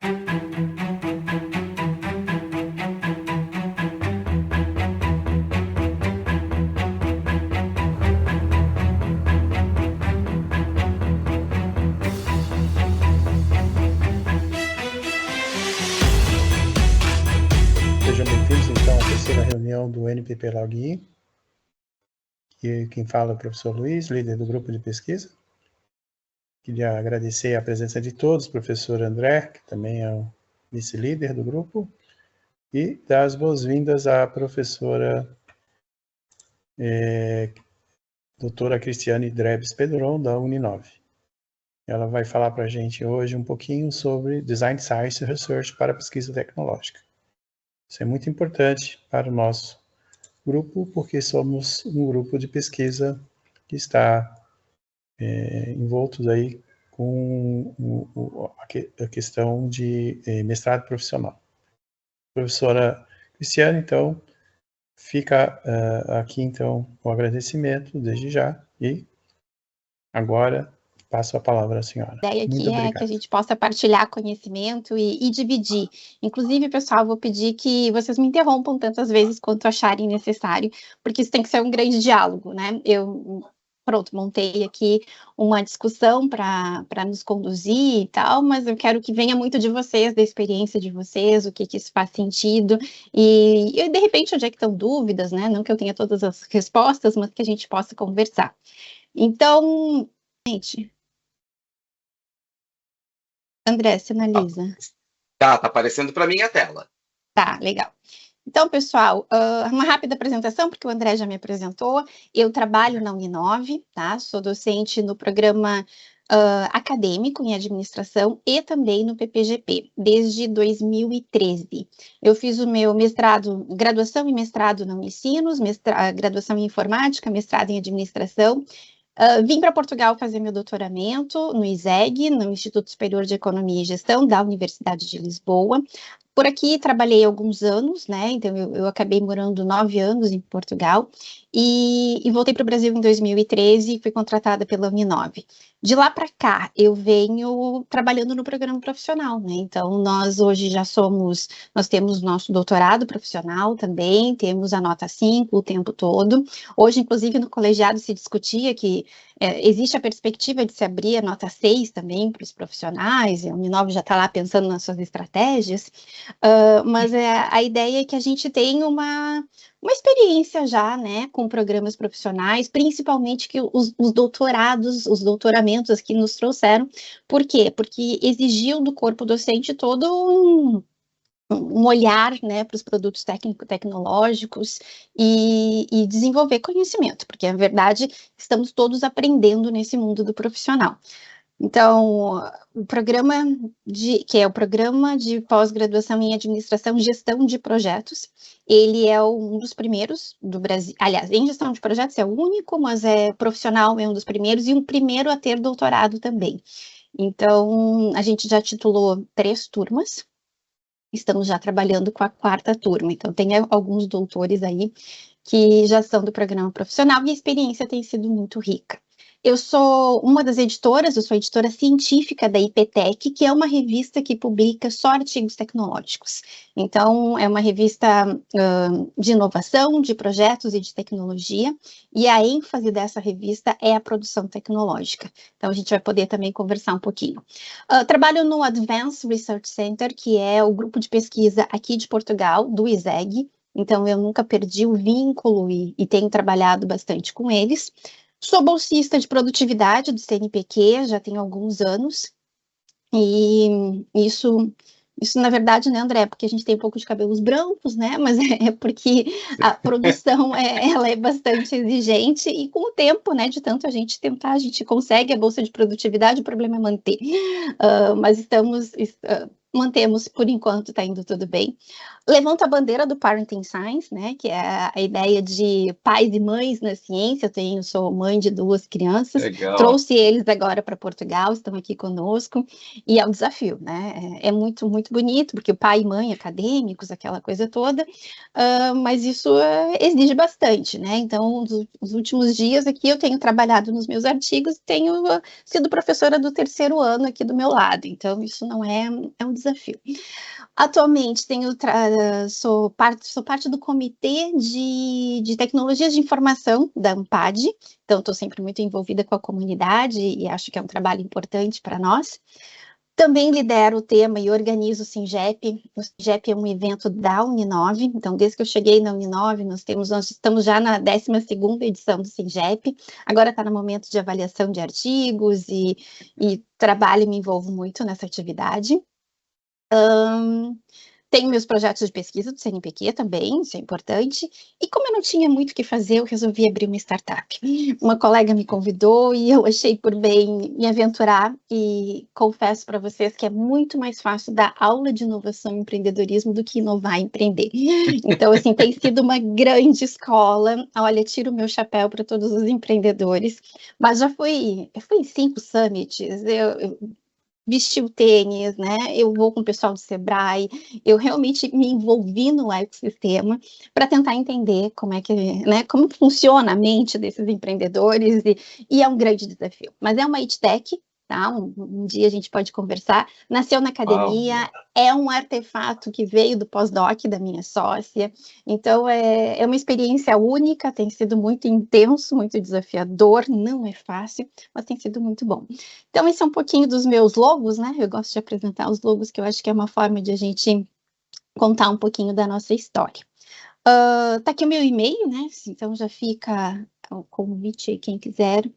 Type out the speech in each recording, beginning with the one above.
Sejam bem-vindos, então, à terceira reunião do NPP Login. E quem fala é o professor Luiz, líder do grupo de pesquisa. Queria agradecer a presença de todos, professor André, que também é o vice-líder do grupo, e dar as boas-vindas à professora doutora Cristiane Drebs Pedron, da Uninove. Ela vai falar para a gente hoje um pouquinho sobre Design Science Research para pesquisa tecnológica. Isso é muito importante para o nosso grupo, porque somos um grupo de pesquisa que está envoltos aí com a questão de mestrado profissional. Professora Cristiane, então, fica aqui, então, o agradecimento desde já, e agora passo a palavra à senhora. A ideia aqui é que a gente possa partilhar conhecimento e dividir. Inclusive, pessoal, vou pedir que vocês me interrompam tantas vezes quanto acharem necessário, porque isso tem que ser um grande diálogo, né? Montei aqui uma discussão para nos conduzir e tal, mas eu quero que venha muito de vocês, da experiência de vocês, o que isso faz sentido, e de repente onde é que estão dúvidas, né? Não que eu tenha todas as respostas, mas que a gente possa conversar. Então, gente... André, sinaliza. Tá aparecendo para mim a tela. Tá, legal. Então, pessoal, uma rápida apresentação, porque o André já me apresentou. Eu trabalho na Uninove, tá? Sou docente no programa acadêmico em administração e também no PPGP, desde 2013. Eu fiz o meu mestrado, graduação e mestrado na Unicinos, graduação em informática, mestrado em administração. Vim para Portugal fazer meu doutoramento no ISEG, no Instituto Superior de Economia e Gestão da Universidade de Lisboa. Por aqui trabalhei alguns anos, né? Então eu acabei morando 9 anos em Portugal e voltei para o Brasil em 2013 e fui contratada pela Uninove. De lá para cá, eu venho trabalhando no programa profissional, né? Então, nós hoje nós temos nosso doutorado profissional também, temos a nota 5 o tempo todo. Hoje, inclusive, no colegiado se discutia que existe a perspectiva de se abrir a nota 6 também para os profissionais, e a Uninove já está lá pensando nas suas estratégias, mas a ideia é que a gente tenha uma experiência já, né, com programas profissionais, principalmente que os doutorados, os doutoramentos aqui nos trouxeram. Por quê? Porque exigiu do corpo docente todo um olhar, né, para os produtos tecnológicos e desenvolver conhecimento, porque, na verdade, estamos todos aprendendo nesse mundo do profissional. Então, que é o programa de pós-graduação em administração e gestão de projetos, ele é um dos primeiros do Brasil. Aliás, em gestão de projetos é o único, mas profissional é um dos primeiros e o primeiro a ter doutorado também. Então, a gente já titulou 3 turmas, estamos já trabalhando com a 4ª turma. Então, tem alguns doutores aí que já são do programa profissional e a experiência tem sido muito rica. Eu sou uma das editoras, eu sou editora científica da IPTEC, que é uma revista que publica só artigos tecnológicos. Então, é uma revista de inovação, de projetos e de tecnologia, e a ênfase dessa revista é a produção tecnológica. Então, a gente vai poder também conversar um pouquinho. Trabalho no Advanced Research Center, que é o grupo de pesquisa aqui de Portugal, do ISEG. Então, eu nunca perdi o vínculo e tenho trabalhado bastante com eles. Sou bolsista de produtividade do CNPq, já tenho alguns anos, e isso na verdade, né, André, porque a gente tem um pouco de cabelos brancos, né, mas é porque a produção ela é bastante exigente, e com o tempo, né, de tanto a gente tentar, a gente consegue a bolsa de produtividade, o problema é manter. Mas mantemos, por enquanto, está indo tudo bem. Levanto a bandeira do Parenting Science, né, que é a ideia de pais e mães na ciência. Sou mãe de 2 crianças. Legal. Trouxe eles agora para Portugal, estão aqui conosco, e é um desafio, né, é muito, muito bonito, porque o pai e mãe acadêmicos, aquela coisa toda, mas isso exige bastante, né, então, nos últimos dias aqui eu tenho trabalhado nos meus artigos e tenho sido professora do 3º ano aqui do meu lado, então isso não é um desafio. Atualmente sou parte do comitê de tecnologias de informação da ANPAD, então estou sempre muito envolvida com a comunidade e acho que é um trabalho importante para nós. Também lidero o tema e organizo o SINGEP. O SINGEP é um evento da Uninove, então desde que eu cheguei na Uninove, nós estamos já na 12ª edição do SINGEP, agora está no momento de avaliação de artigos e trabalho e me envolvo muito nessa atividade. Tenho meus projetos de pesquisa do CNPq também, isso é importante. E como eu não tinha muito o que fazer, eu resolvi abrir uma startup. Uma colega me convidou e eu achei por bem me aventurar. E confesso para vocês que é muito mais fácil dar aula de inovação e empreendedorismo do que inovar e empreender. Então, assim, tem sido uma grande escola. Olha, tiro o meu chapéu para todos os empreendedores. Mas eu fui em 5 summits, eu vesti o tênis, né? Eu vou com o pessoal do Sebrae, eu realmente me envolvi no ecossistema para tentar entender como é que, né, como funciona a mente desses empreendedores e é um grande desafio. Mas é uma EdTech, tá? Um dia a gente pode conversar. Nasceu na academia, é um artefato que veio do pós-doc da minha sócia. Então é uma experiência única, tem sido muito intenso, muito desafiador, não é fácil, mas tem sido muito bom. Então, esse é um pouquinho dos meus logos, né? Eu gosto de apresentar os logos, que eu acho que é uma forma de a gente contar um pouquinho da nossa história. Tá aqui o meu e-mail, né? Então, já fica o convite aí, quem quiser.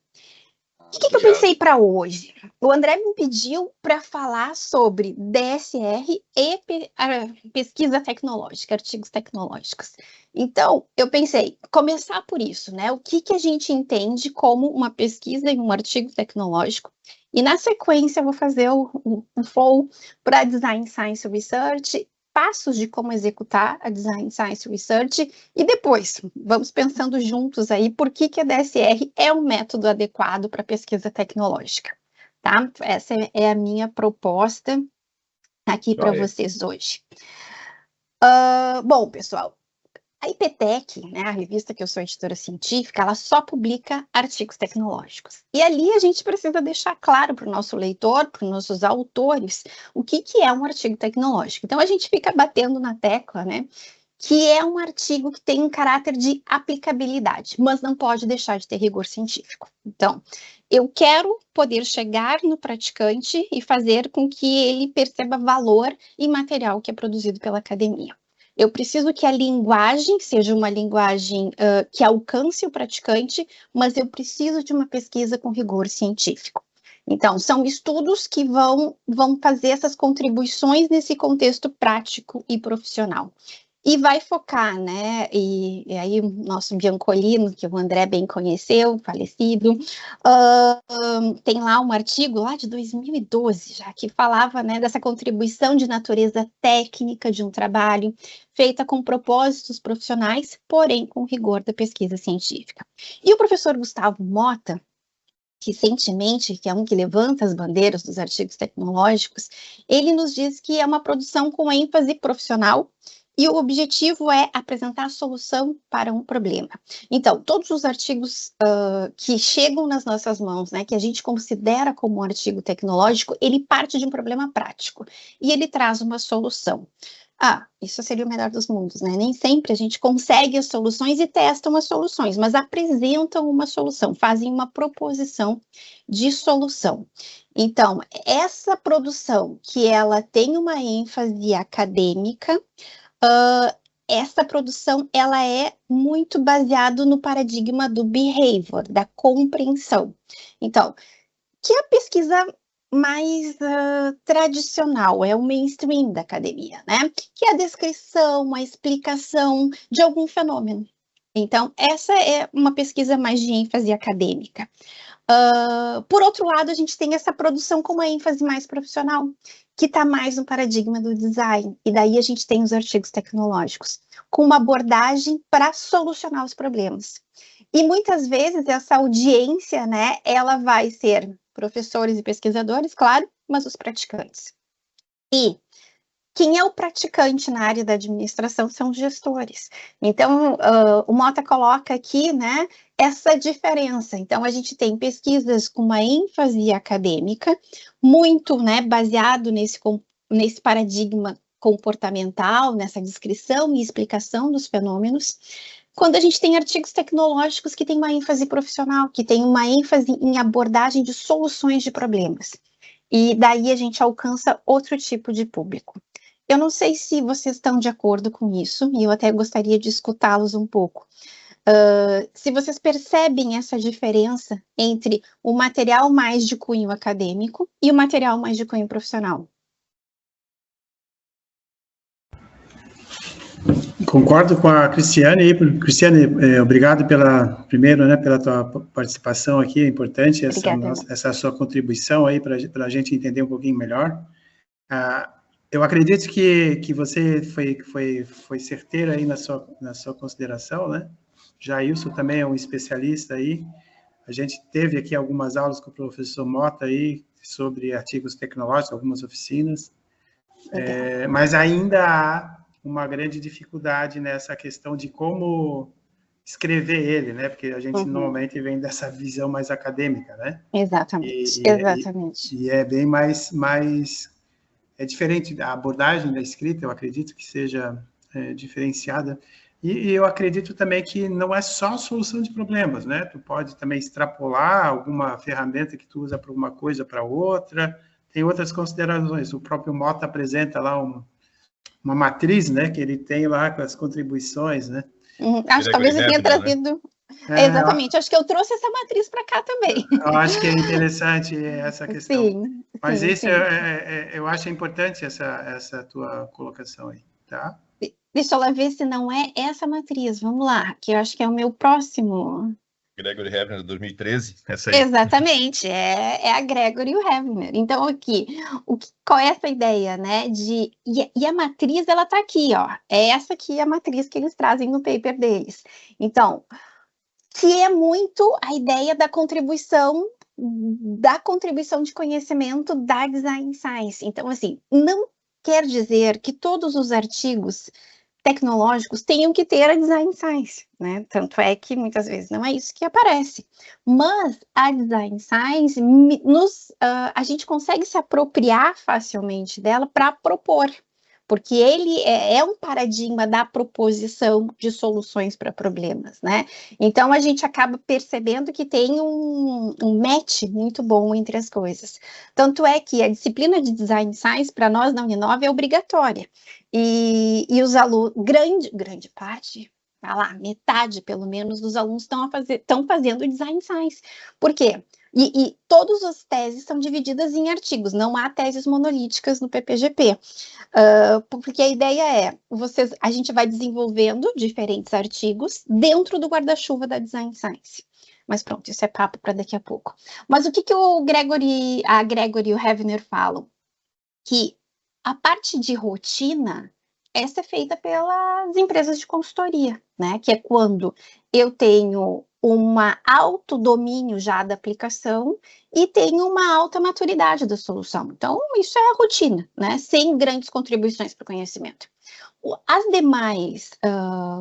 O que eu pensei para hoje? O André me pediu para falar sobre DSR e pesquisa tecnológica, artigos tecnológicos. Então, eu pensei, começar por isso, né? O que a gente entende como uma pesquisa e um artigo tecnológico? E na sequência, eu vou fazer um flow para Design Science Research, passos de como executar a Design Science Research, e depois, vamos pensando juntos aí, por que a DSR é um método adequado para pesquisa tecnológica, tá? Essa é a minha proposta aqui para vocês hoje. Bom, pessoal, a IPTEC, né, a revista que eu sou editora científica, ela só publica artigos tecnológicos. E ali a gente precisa deixar claro para o nosso leitor, para os nossos autores, o que é um artigo tecnológico. Então a gente fica batendo na tecla, né, que é um artigo que tem um caráter de aplicabilidade, mas não pode deixar de ter rigor científico. Então, eu quero poder chegar no praticante e fazer com que ele perceba valor em material que é produzido pela academia. Eu preciso que a linguagem seja uma linguagem que alcance o praticante, mas eu preciso de uma pesquisa com rigor científico. Então, são estudos que vão fazer essas contribuições nesse contexto prático e profissional. E vai focar, né? E aí o nosso Biancolino, que o André bem conheceu, falecido, tem lá um artigo lá de 2012, já que falava, né, dessa contribuição de natureza técnica de um trabalho feita com propósitos profissionais, porém com rigor da pesquisa científica. E o professor Gustavo Mota, recentemente, que é um que levanta as bandeiras dos artigos tecnológicos, ele nos diz que é uma produção com ênfase profissional e o objetivo é apresentar a solução para um problema. Então, todos os artigos que chegam nas nossas mãos, né, que a gente considera como um artigo tecnológico, ele parte de um problema prático e ele traz uma solução. Isso seria o melhor dos mundos, né? Nem sempre a gente consegue as soluções e testam as soluções, mas apresentam uma solução, fazem uma proposição de solução. Então, essa produção que ela tem uma ênfase acadêmica, essa produção ela é muito baseada no paradigma do behavior, da compreensão. Então, que a pesquisa mais tradicional, é o mainstream da academia, né? Que é a descrição, a explicação de algum fenômeno. Então, essa é uma pesquisa mais de ênfase acadêmica. Por outro lado, a gente tem essa produção com uma ênfase mais profissional, que está mais no paradigma do design. E daí a gente tem os artigos tecnológicos, com uma abordagem para solucionar os problemas. E muitas vezes essa audiência, né, ela vai ser professores e pesquisadores, claro, mas os praticantes. E quem é o praticante na área da administração são os gestores. Então, o Mota coloca aqui, né, essa diferença. Então, a gente tem pesquisas com uma ênfase acadêmica, muito, né, baseado nesse nesse paradigma comportamental, nessa descrição e explicação dos fenômenos, quando a gente tem artigos tecnológicos que têm uma ênfase profissional, que têm uma ênfase em abordagem de soluções de problemas. E daí a gente alcança outro tipo de público. Eu não sei se vocês estão de acordo com isso, e eu até gostaria de escutá-los um pouco. Se vocês percebem essa diferença entre o material mais de cunho acadêmico e o material mais de cunho profissional. Concordo com a Cristiane aí. Cristiane, obrigado primeiro, pela tua participação aqui, é importante essa sua contribuição aí para a gente entender um pouquinho melhor. Eu acredito que você foi certeiro aí na sua consideração, né? Jailson também é um especialista aí. A gente teve aqui algumas aulas com o professor Mota aí sobre artigos tecnológicos, algumas oficinas, mas ainda há uma grande dificuldade nessa questão de como escrever ele, né? Porque a gente normalmente vem dessa visão mais acadêmica, né? Exatamente, exatamente. E é bem mais é diferente a abordagem da escrita, eu acredito que seja diferenciada. E eu acredito também que não é só solução de problemas, né? Tu pode também extrapolar alguma ferramenta que tu usa para uma coisa para outra, tem outras considerações. O próprio Mota apresenta lá uma matriz, né, que ele tem lá com as contribuições, né? Acho que talvez eu tenha trazido... Exatamente, acho que eu trouxe essa matriz para cá também. Eu acho que é interessante essa questão. Sim, mas sim, isso sim. Eu acho importante essa tua colocação aí, tá? Deixa eu lá ver se não é essa matriz. Vamos lá, que eu acho que é o meu próximo. Gregory Hevner, 2013, essa aí. Exatamente, é a Gregory e o Hevner. Então, aqui, qual é essa ideia, né? E a matriz, ela tá aqui, ó. É essa aqui a matriz que eles trazem no paper deles. Então, que é muito a ideia da contribuição de conhecimento da Design Science. Então, assim, não quer dizer que todos os artigos tecnológicos tenham que ter a Design Science, né? Tanto é que muitas vezes não é isso que aparece. Mas a Design Science, a gente consegue se apropriar facilmente dela para propor, porque ele é um paradigma da proposição de soluções para problemas, né? Então, a gente acaba percebendo que tem um match muito bom entre as coisas. Tanto é que a disciplina de Design Science, para nós na Uninove, é obrigatória. E os alunos, grande parte, metade pelo menos dos alunos estão fazendo Design Science. Por quê? E todas as teses são divididas em artigos, não há teses monolíticas no PPGP. Porque a ideia é, a gente vai desenvolvendo diferentes artigos dentro do guarda-chuva da Design Science. Mas pronto, isso é papo para daqui a pouco. Mas o que a Gregory e o Hevner falam? Que a parte de rotina, essa é feita pelas empresas de consultoria, né? Que é quando eu tenho uma autodomínio já da aplicação e tenho uma alta maturidade da solução. Então, isso é a rotina, né? Sem grandes contribuições para o conhecimento. As demais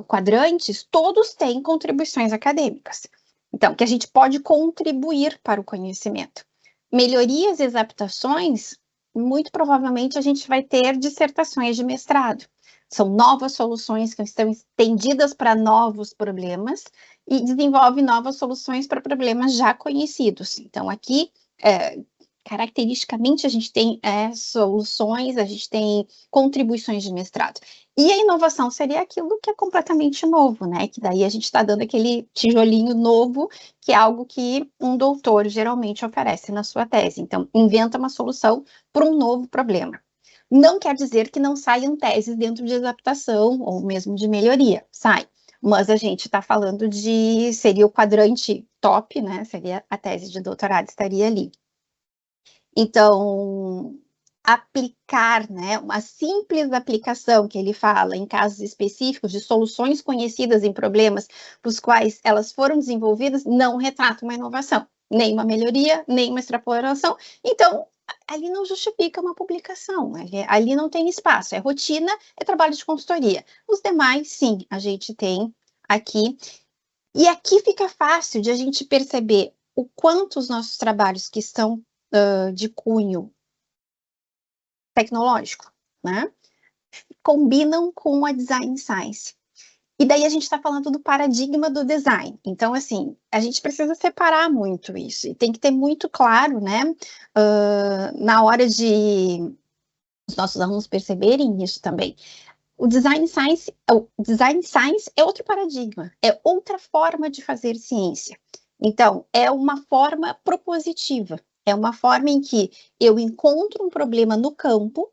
quadrantes, todos têm contribuições acadêmicas. Então, que a gente pode contribuir para o conhecimento. Melhorias e adaptações, muito provavelmente a gente vai ter dissertações de mestrado. São novas soluções que estão estendidas para novos problemas e desenvolve novas soluções para problemas já conhecidos. Então, aqui, caracteristicamente, a gente tem soluções, a gente tem contribuições de mestrado. E a inovação seria aquilo que é completamente novo, né? Que daí a gente está dando aquele tijolinho novo, que é algo que um doutor geralmente oferece na sua tese. Então, inventa uma solução para um novo problema. Não quer dizer que não saiam teses dentro de adaptação ou mesmo de melhoria, sai. Mas a gente está falando seria o quadrante top, né? Seria a tese de doutorado, estaria ali. Então, aplicar, né? Uma simples aplicação que ele fala em casos específicos de soluções conhecidas em problemas para os quais elas foram desenvolvidas, não retrata uma inovação, nem uma melhoria, nem uma extrapolação. Então, ali não justifica uma publicação, ali não tem espaço, é rotina, é trabalho de consultoria. Os demais, sim, a gente tem aqui. E aqui fica fácil de a gente perceber o quanto os nossos trabalhos que estão de cunho tecnológico, né? Combinam com a Design Science. E daí a gente está falando do paradigma do design. Então, assim, a gente precisa separar muito isso. E tem que ter muito claro, né? Na hora de os nossos alunos perceberem isso também. O Design Science é outro paradigma, é outra forma de fazer ciência. Então, é uma forma propositiva, é uma forma em que eu encontro um problema no campo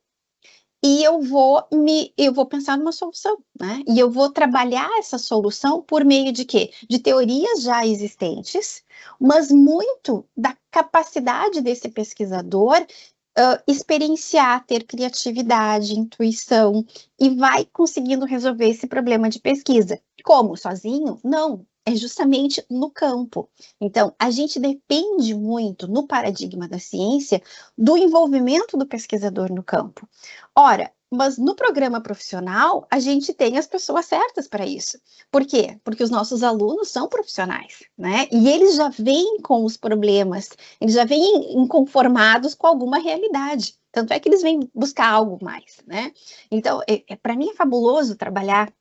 e eu vou pensar numa solução, né? E eu vou trabalhar essa solução por meio de quê? De teorias já existentes, mas muito da capacidade desse pesquisador experienciar, ter criatividade, intuição, e vai conseguindo resolver esse problema de pesquisa. Como? Sozinho? Não. É justamente no campo. Então, a gente depende muito, no paradigma da ciência, do envolvimento do pesquisador no campo. Ora, mas no programa profissional, a gente tem as pessoas certas para isso. Por quê? Porque os nossos alunos são profissionais, né? E eles já vêm com os problemas, eles já vêm inconformados com alguma realidade. Tanto é que eles vêm buscar algo mais, né? Então, para mim é fabuloso trabalhar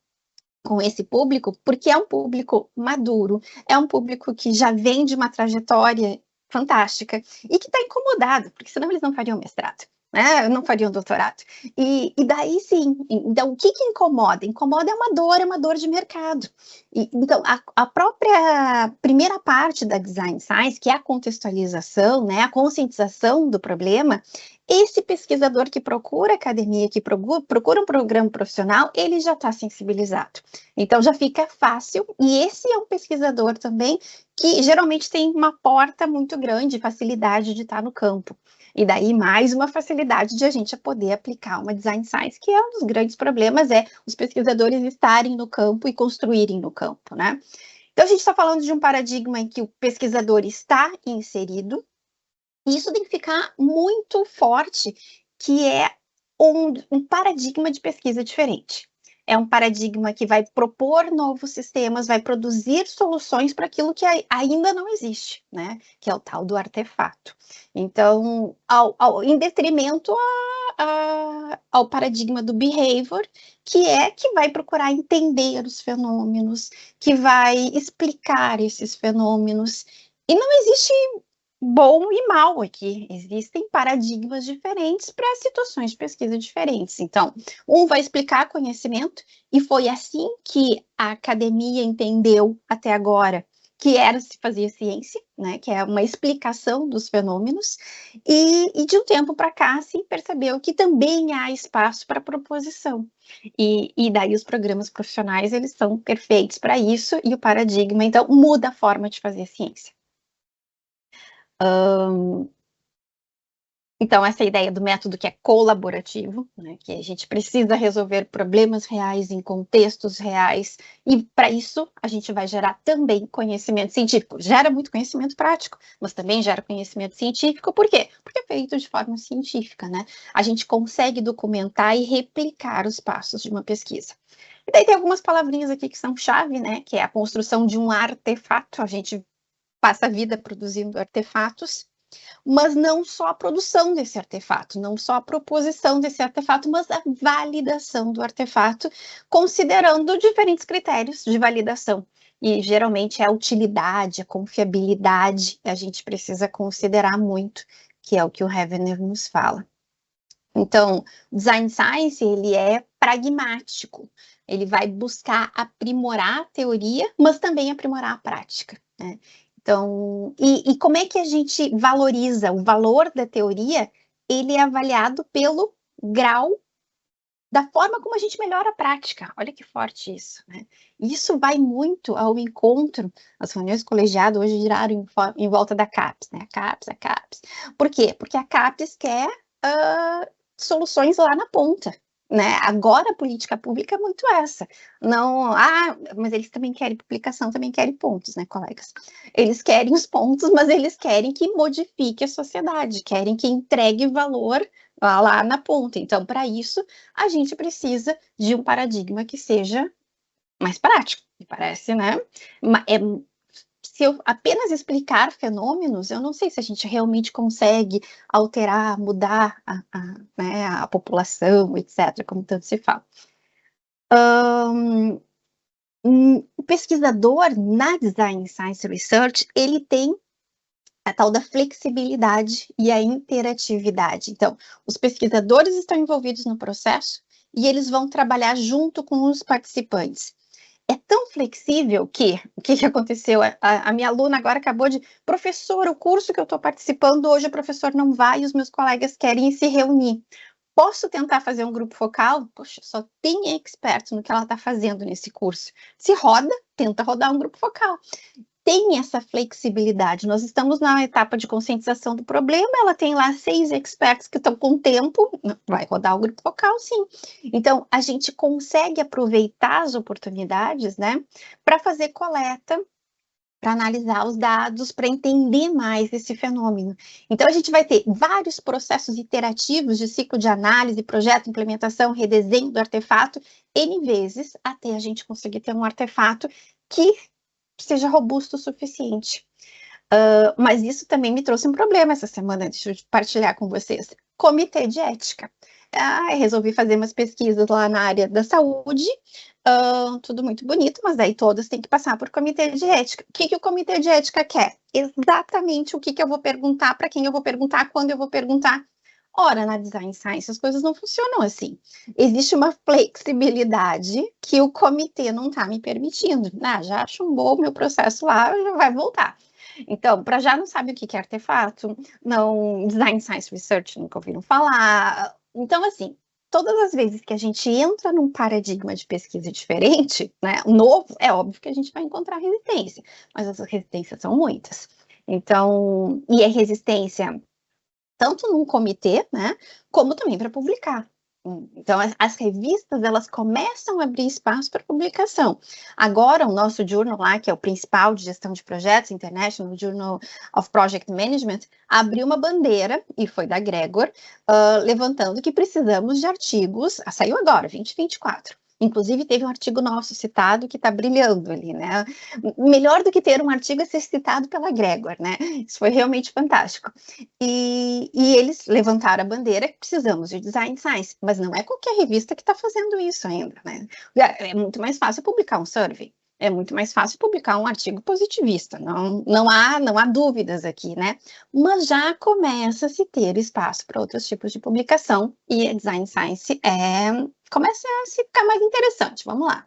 com esse público, porque é um público maduro, é um público que já vem de uma trajetória fantástica e que está incomodado, porque senão eles não fariam mestrado, né? Não fariam doutorado. E daí sim, então o que incomoda? Incomoda é uma dor de mercado. Então, a própria primeira parte da Design Science, que é a contextualização, né, a conscientização do problema, esse pesquisador que procura academia, que procura um programa profissional, ele já está sensibilizado. Então, já fica fácil, e esse é um pesquisador também que geralmente tem uma porta muito grande, facilidade de estar no campo. E daí, mais uma facilidade de a gente poder aplicar uma Design Science, que é um dos grandes problemas, é os pesquisadores estarem no campo e construírem no campo, né? Então, a gente está falando de um paradigma em que o pesquisador está inserido, e isso tem que ficar muito forte, que é um paradigma de pesquisa diferente. É um paradigma que vai propor novos sistemas, vai produzir soluções para aquilo que ainda não existe, né? Que é o tal do artefato. Então, em detrimento ao paradigma do behavior, que vai procurar entender os fenômenos, que vai explicar esses fenômenos. E não existe bom e mal aqui. Existem paradigmas diferentes para situações de pesquisa diferentes. Então, um vai explicar conhecimento, e foi assim que a academia entendeu até agora que era se fazer ciência, né, que é uma explicação dos fenômenos, e de um tempo para cá se percebeu que também há espaço para proposição. E daí os programas profissionais, eles são perfeitos para isso, e o paradigma, então, muda a forma de fazer ciência. Então, essa ideia do método que é colaborativo, né, que a gente precisa resolver problemas reais em contextos reais, e para isso a gente vai gerar também conhecimento científico. Gera muito conhecimento prático, mas também gera conhecimento científico. Por quê? Porque é feito de forma científica, né? A gente consegue documentar e replicar os passos de uma pesquisa. E daí tem algumas palavrinhas aqui que são chave, né? Que é a construção de um artefato. A gente passa a vida produzindo artefatos, mas não só a produção desse artefato, não só a proposição desse artefato, mas a validação do artefato, considerando diferentes critérios de validação. E geralmente é a utilidade, a confiabilidade, a gente precisa considerar muito, que é o que o Heavener nos fala. Então, o Design Science, ele é pragmático, ele vai buscar aprimorar a teoria, mas também aprimorar a prática, né? Então, e como é que a gente valoriza o valor da teoria? Ele é avaliado pelo grau da forma como a gente melhora a prática. Olha que forte isso, né? Isso vai muito ao encontro. As reuniões colegiadas hoje giraram em volta da CAPES, né? A CAPES. Por quê? Porque a CAPES quer soluções lá na ponta, né? Agora a política pública é muito essa. Não, mas eles também querem publicação, também querem pontos, né, colegas? Eles querem os pontos, mas eles querem que modifique a sociedade, querem que entregue valor lá na ponta. Então, para isso, a gente precisa de um paradigma que seja mais prático, me parece, né? se eu apenas explicar fenômenos, eu não sei se a gente realmente consegue alterar, mudar né, a população, etc., como tanto se fala. O pesquisador na Design Science Research, ele tem a tal da flexibilidade e a interatividade. Então, os pesquisadores estão envolvidos no processo e eles vão trabalhar junto com os participantes. É tão flexível que, o que aconteceu? A minha aluna agora acabou de, professor, o curso que eu estou participando hoje, o professor não vai e os meus colegas querem se reunir. Posso tentar fazer um grupo focal? Poxa, só tem expert no que ela está fazendo nesse curso. Se roda, tenta rodar um grupo focal. Tem essa flexibilidade. Nós estamos na etapa de conscientização do problema, ela tem lá 6 experts que estão com tempo, vai rodar o grupo focal, sim. Então, a gente consegue aproveitar as oportunidades, né, para fazer coleta, para analisar os dados, para entender mais esse fenômeno. Então, a gente vai ter vários processos iterativos de ciclo de análise, projeto, implementação, redesenho do artefato, N vezes, até a gente conseguir ter um artefato que seja robusto o suficiente. Mas isso também me trouxe um problema essa semana, deixa eu partilhar com vocês. Comitê de ética. Resolvi fazer umas pesquisas lá na área da saúde, tudo muito bonito, mas daí todas têm que passar por comitê de ética. O que o comitê de ética quer? Exatamente o que eu vou perguntar, para quem eu vou perguntar, quando eu vou perguntar. Ora, na Design Science as coisas não funcionam assim. Existe uma flexibilidade que o comitê não está me permitindo. Já chumbou o meu processo lá, já vai voltar. Então, para já não sabe o que é artefato, não, Design Science Research nunca ouviram falar. Então, assim, todas as vezes que a gente entra num paradigma de pesquisa diferente, né, novo, é óbvio que a gente vai encontrar resistência, mas as resistências são muitas. Então, e é resistência tanto num comitê, né, como também para publicar. Então, as revistas, elas começam a abrir espaço para publicação. Agora, o nosso journal lá, que é o principal de gestão de projetos, International Journal of Project Management, abriu uma bandeira, e foi da Gregor, levantando que precisamos de artigos, saiu agora, 2024. Inclusive, teve um artigo nosso citado que está brilhando ali, né? Melhor do que ter um artigo é ser citado pela Gregor, né? Isso foi realmente fantástico. E eles levantaram a bandeira que precisamos de Design Science, mas não é qualquer revista que está fazendo isso ainda, né? É muito mais fácil publicar um survey. É muito mais fácil publicar um artigo positivista, não há dúvidas aqui, né? Mas já começa a se ter espaço para outros tipos de publicação e a Design Science começa a se ficar mais interessante, vamos lá.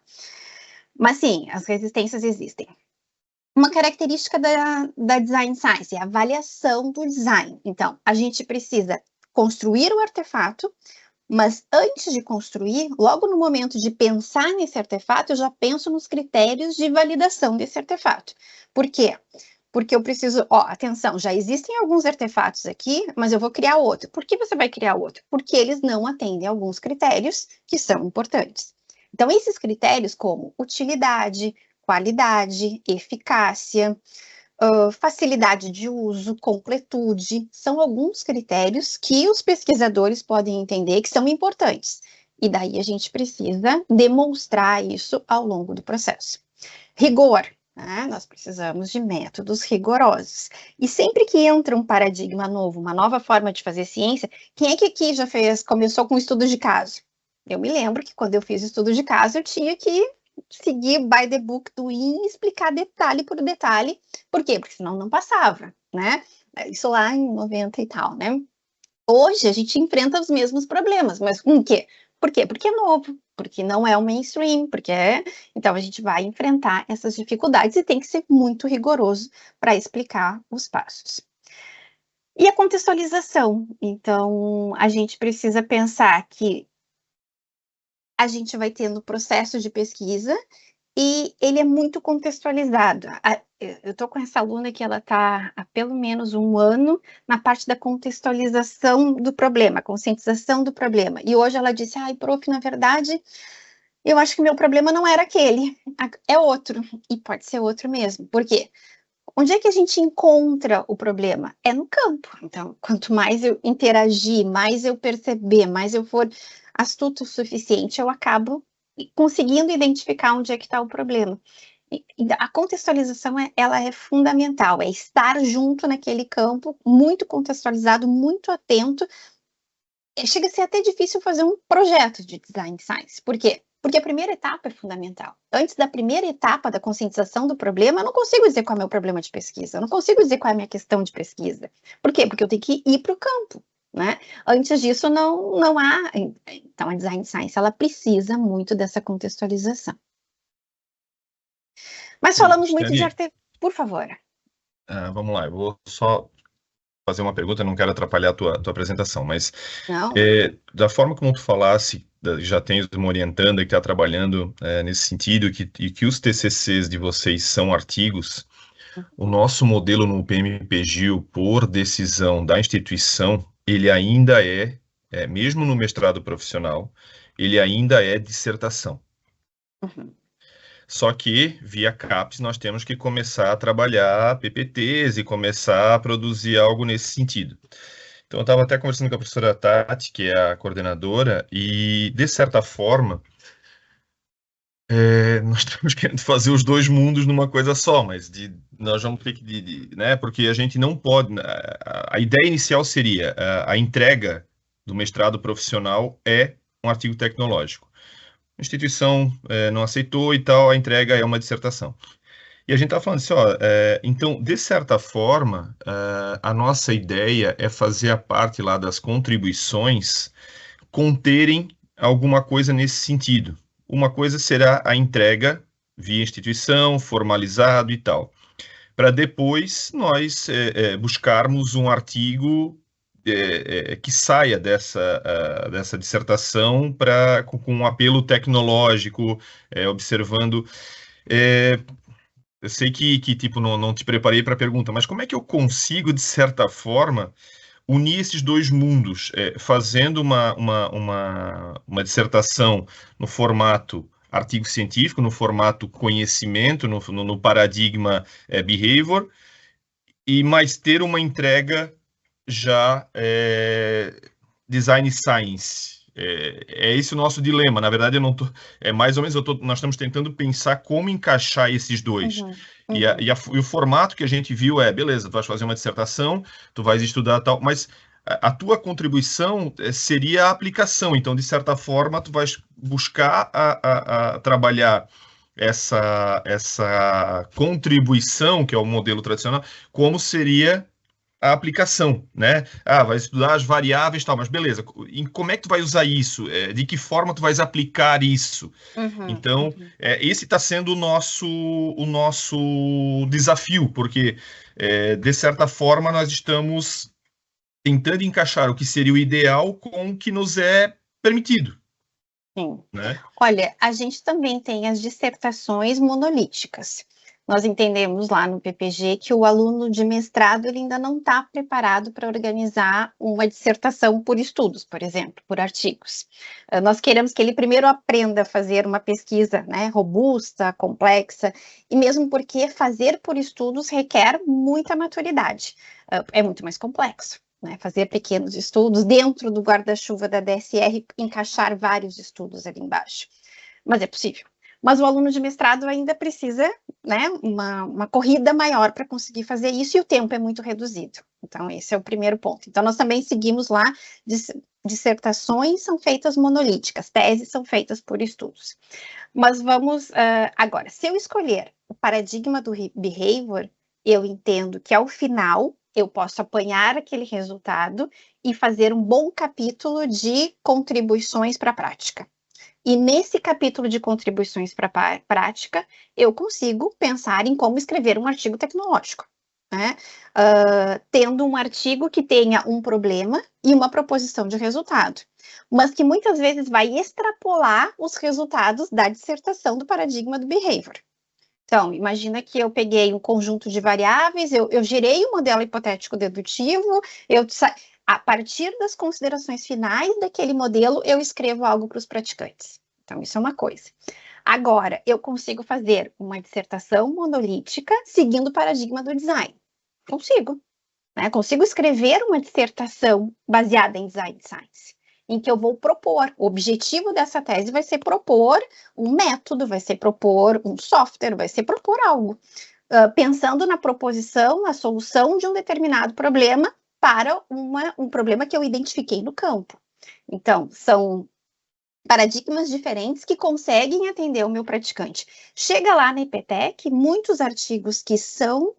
Mas sim, as resistências existem. Uma característica da Design Science é a avaliação do design. Então, a gente precisa construir o artefato, mas antes de construir, logo no momento de pensar nesse artefato, eu já penso nos critérios de validação desse artefato. Por quê? Porque eu preciso, atenção, já existem alguns artefatos aqui, mas eu vou criar outro. Por que você vai criar outro? Porque eles não atendem a alguns critérios que são importantes. Então, esses critérios como utilidade, qualidade, eficácia, facilidade de uso, completude, são alguns critérios que os pesquisadores podem entender que são importantes. E daí a gente precisa demonstrar isso ao longo do processo. Rigor. Nós precisamos de métodos rigorosos. E sempre que entra um paradigma novo, uma nova forma de fazer ciência, quem é que aqui já começou com estudo de caso? Eu me lembro que quando eu fiz estudo de caso, eu tinha que seguir by the book do IN e explicar detalhe por detalhe. Por quê? Porque senão não passava, né? Isso lá em 90 e tal, né? Hoje a gente enfrenta os mesmos problemas, mas com o quê? Por quê? Porque é novo, porque não é o mainstream, então a gente vai enfrentar essas dificuldades e tem que ser muito rigoroso para explicar os passos. E a contextualização, então a gente precisa pensar que a gente vai ter no processo de pesquisa e ele é muito contextualizado. Eu estou com essa aluna que ela está há pelo menos um ano na parte da contextualização do problema, conscientização do problema. E hoje ela disse, prof, na verdade, eu acho que meu problema não era aquele, é outro. E pode ser outro mesmo. Por quê? Onde é que a gente encontra o problema? É no campo. Então, quanto mais eu interagir, mais eu perceber, mais eu for astuto o suficiente, eu acabo conseguindo identificar onde é que está o problema. E a contextualização, ela é fundamental, é estar junto naquele campo, muito contextualizado, muito atento. Chega a ser até difícil fazer um projeto de Design Science. Por quê? Porque a primeira etapa é fundamental. Antes da primeira etapa da conscientização do problema, eu não consigo dizer qual é o meu problema de pesquisa, eu não consigo dizer qual é a minha questão de pesquisa. Por quê? Porque eu tenho que ir para o campo, né? Antes disso, não há... Então, a Design Science, ela precisa muito dessa contextualização. Mas falamos muito de arte... Por favor. Vamos lá, eu vou só fazer uma pergunta, não quero atrapalhar a tua apresentação, mas da forma como tu falasse, já tens me orientando e que está trabalhando nesse sentido, e que os TCCs de vocês são artigos, o nosso modelo no PMPGIL, por decisão da instituição, ele ainda mesmo no mestrado profissional, ele ainda é dissertação. Uhum. Só que, via CAPES, nós temos que começar a trabalhar PPTs e começar a produzir algo nesse sentido. Então, eu estava até conversando com a professora Tati, que é a coordenadora, e, de certa forma, nós estamos querendo fazer os dois mundos numa coisa só, mas nós vamos ter que... né, porque a gente não pode... A ideia inicial seria a entrega do mestrado profissional é um artigo tecnológico. A instituição não aceitou e tal, a entrega é uma dissertação. E a gente está falando assim, então, de certa forma, a nossa ideia é fazer a parte lá das contribuições conterem alguma coisa nesse sentido. Uma coisa será a entrega via instituição, formalizado e tal, para depois nós buscarmos um artigo que saia dessa dissertação com um apelo tecnológico, observando... eu sei que tipo, não te preparei para a pergunta, mas como é que eu consigo, de certa forma, unir esses dois mundos, fazendo uma dissertação no formato artigo científico, no formato conhecimento, no paradigma behavior, e mais ter uma entrega já design science. É esse o nosso dilema. Na verdade, eu não tô, mais ou menos nós estamos tentando pensar como encaixar esses dois. Uhum. E o formato que a gente viu beleza, tu vais fazer uma dissertação, tu vais estudar tal, mas a tua contribuição seria a aplicação. Então, de certa forma, tu vais buscar a trabalhar essa contribuição, que é o modelo tradicional, como seria a aplicação, né? Vai estudar as variáveis e tal, mas beleza, como é que tu vai usar isso? De que forma tu vais aplicar isso? Uhum. Então, esse está sendo o nosso desafio, porque, de certa forma, nós estamos tentando encaixar o que seria o ideal com o que nos é permitido. Sim. Né? Olha, a gente também tem as dissertações monolíticas. Nós entendemos lá no PPG que o aluno de mestrado ele ainda não está preparado para organizar uma dissertação por estudos, por exemplo, por artigos. Nós queremos que ele primeiro aprenda a fazer uma pesquisa, né, robusta, complexa, e mesmo porque fazer por estudos requer muita maturidade. É muito mais complexo. Né, fazer pequenos estudos dentro do guarda-chuva da DSR, encaixar vários estudos ali embaixo. Mas é possível. Mas o aluno de mestrado ainda precisa, né, uma corrida maior para conseguir fazer isso, e o tempo é muito reduzido. Então, esse é o primeiro ponto. Então, nós também seguimos lá, dissertações são feitas monolíticas, teses são feitas por estudos. Mas vamos, agora, se eu escolher o paradigma do behavior, eu entendo que ao final eu posso apanhar aquele resultado e fazer um bom capítulo de contribuições para a prática. E nesse capítulo de contribuições para a prática, eu consigo pensar em como escrever um artigo tecnológico, né? Tendo um artigo que tenha um problema e uma proposição de resultado, mas que muitas vezes vai extrapolar os resultados da dissertação do paradigma do behavior. Então, imagina que eu peguei um conjunto de variáveis, eu gerei um modelo hipotético dedutivo, a partir das considerações finais daquele modelo, eu escrevo algo para os praticantes. Então, isso é uma coisa. Agora, eu consigo fazer uma dissertação monolítica seguindo o paradigma do design. Consigo. Né? Consigo escrever uma dissertação baseada em design science. em que eu vou propor. O objetivo dessa tese vai ser propor um método, vai ser propor um software, vai ser propor algo. Pensando na proposição, na solução de um determinado problema para um problema que eu identifiquei no campo. Então, são paradigmas diferentes que conseguem atender o meu praticante. Chega lá na IPTEC, muitos artigos que são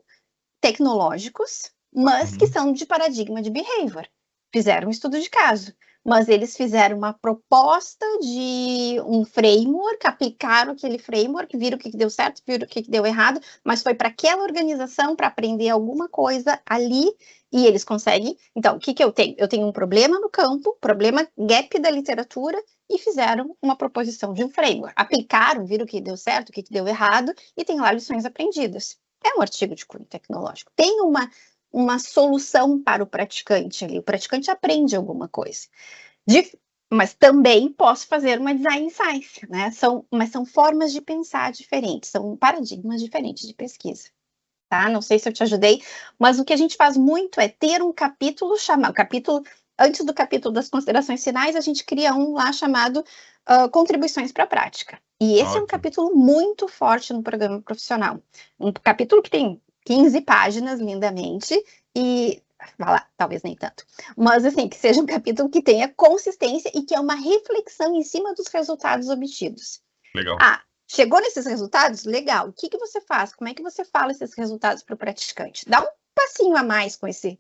tecnológicos, mas que são de paradigma de behavior. Fizeram um estudo de caso, mas eles fizeram uma proposta de um framework, aplicaram aquele framework, viram o que deu certo, viram o que deu errado, mas foi para aquela organização para aprender alguma coisa ali e eles conseguem. Então, o que eu tenho? Eu tenho um problema no campo, problema gap da literatura, e fizeram uma proposição de um framework. Aplicaram, viram o que deu certo, o que deu errado, e tem lá lições aprendidas. É um artigo de cunho tecnológico. Tem uma solução para o praticante ali. O praticante aprende alguma coisa. Mas também posso fazer uma design science, né? Mas são formas de pensar diferentes, são paradigmas diferentes de pesquisa. Tá? Não sei se eu te ajudei, mas o que a gente faz muito é ter um capítulo antes do capítulo das considerações finais, a gente cria um lá chamado Contribuições para a Prática. E esse é um capítulo muito forte no programa profissional. Um capítulo que tem 15 páginas, lindamente, e vai lá, talvez nem tanto. Mas, assim, que seja um capítulo que tenha consistência e que é uma reflexão em cima dos resultados obtidos. Legal. Chegou nesses resultados? Legal. O que você faz? Como é que você fala esses resultados para o praticante? Dá um passinho a mais com esse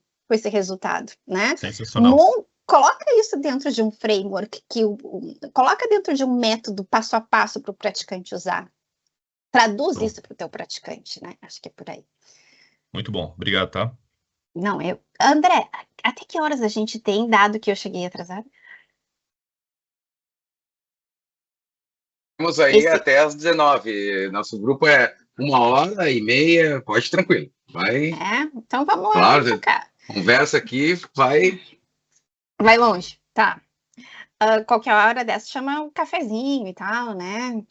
resultado, né? Sensacional. Coloca isso dentro de um framework, coloca dentro de um método passo a passo para o praticante usar. Traduz isso para o teu praticante, né? Acho que é por aí. Muito bom. Obrigado, tá? Não, André, até que horas a gente tem, dado que eu cheguei atrasada? Vamos aí até às 19. Nosso grupo é 1h30, pode ir tranquilo. Vai. Então vamos lá. Claro, conversa aqui, vai longe, tá. Qualquer hora dessa chama um cafezinho e tal, né?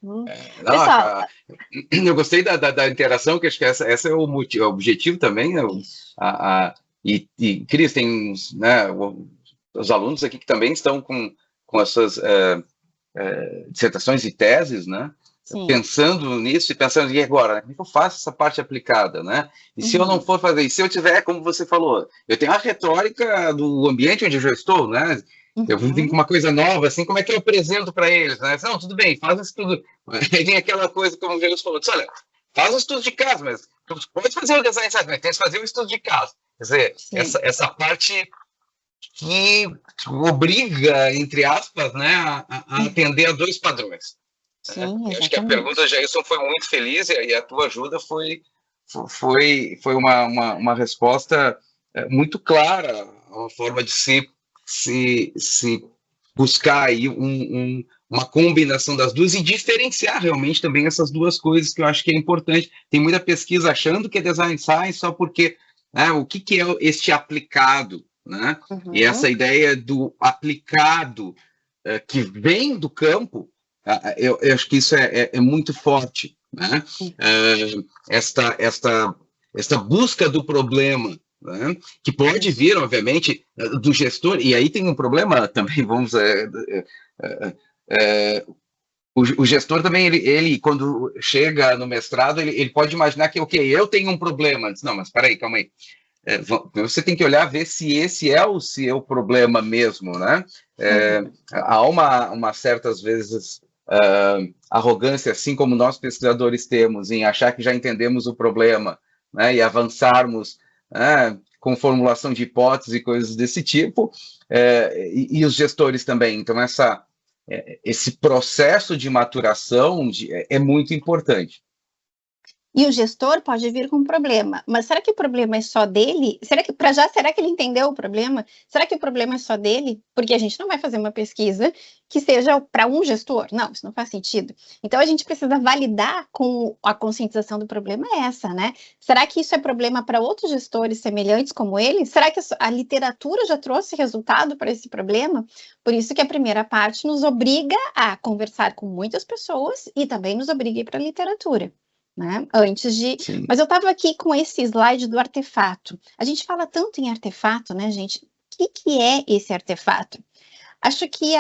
Pessoal, eu gostei da interação, que acho que essa é o objetivo também, né? E Cris, tem né, os alunos aqui que também estão com as suas dissertações e teses, né? Sim. Pensando nisso e pensando, e agora? Como é que eu faço essa parte aplicada, né? E se eu não for fazer, e se eu tiver, como você falou, eu tenho a retórica do ambiente onde eu já estou, né? Eu vim com uma coisa nova, assim, como é que eu apresento para eles, né? Não, tudo bem, faz isso tudo. Aí vem aquela coisa, como o Jesus falou, diz, olha, faz um estudo de caso, mas tu pode fazer o design, mas tem que fazer um estudo de caso. Quer dizer, essa parte que obriga, entre aspas, né, a atender a dois padrões. Sim, acho que a pergunta, Jailson, foi muito feliz e a tua ajuda foi uma resposta muito clara, uma forma de se buscar aí uma combinação das duas e diferenciar realmente também essas duas coisas, que eu acho que é importante. Tem muita pesquisa achando que é design science só porque o que é este aplicado, né? E essa ideia do aplicado que vem do campo, eu acho que isso é muito forte, né? Esta busca do problema, né? Que pode vir, obviamente, do gestor, e aí tem um problema também, o gestor também, ele quando chega no mestrado, ele pode imaginar que, eu tenho um problema. Não, mas peraí, calma aí. Você tem que olhar, ver se esse é o seu problema mesmo, né? Há uma certas vezes arrogância, assim como nós pesquisadores temos, em achar que já entendemos o problema, né? E avançarmos com formulação de hipóteses e coisas desse tipo, e os gestores também. Então, esse processo de maturação é muito importante. E o gestor pode vir com um problema, mas será que o problema é só dele? Será que ele entendeu o problema? Será que o problema é só dele? Porque a gente não vai fazer uma pesquisa que seja para um gestor. Não, isso não faz sentido. Então, a gente precisa validar com a conscientização do problema essa, né? Será que isso é problema para outros gestores semelhantes como ele? Será que a literatura já trouxe resultado para esse problema? Por isso que a primeira parte nos obriga a conversar com muitas pessoas e também nos obriga a ir para a literatura. Né? Mas eu estava aqui com esse slide do artefato. A gente fala tanto em artefato, né, gente? O que é esse artefato? Acho que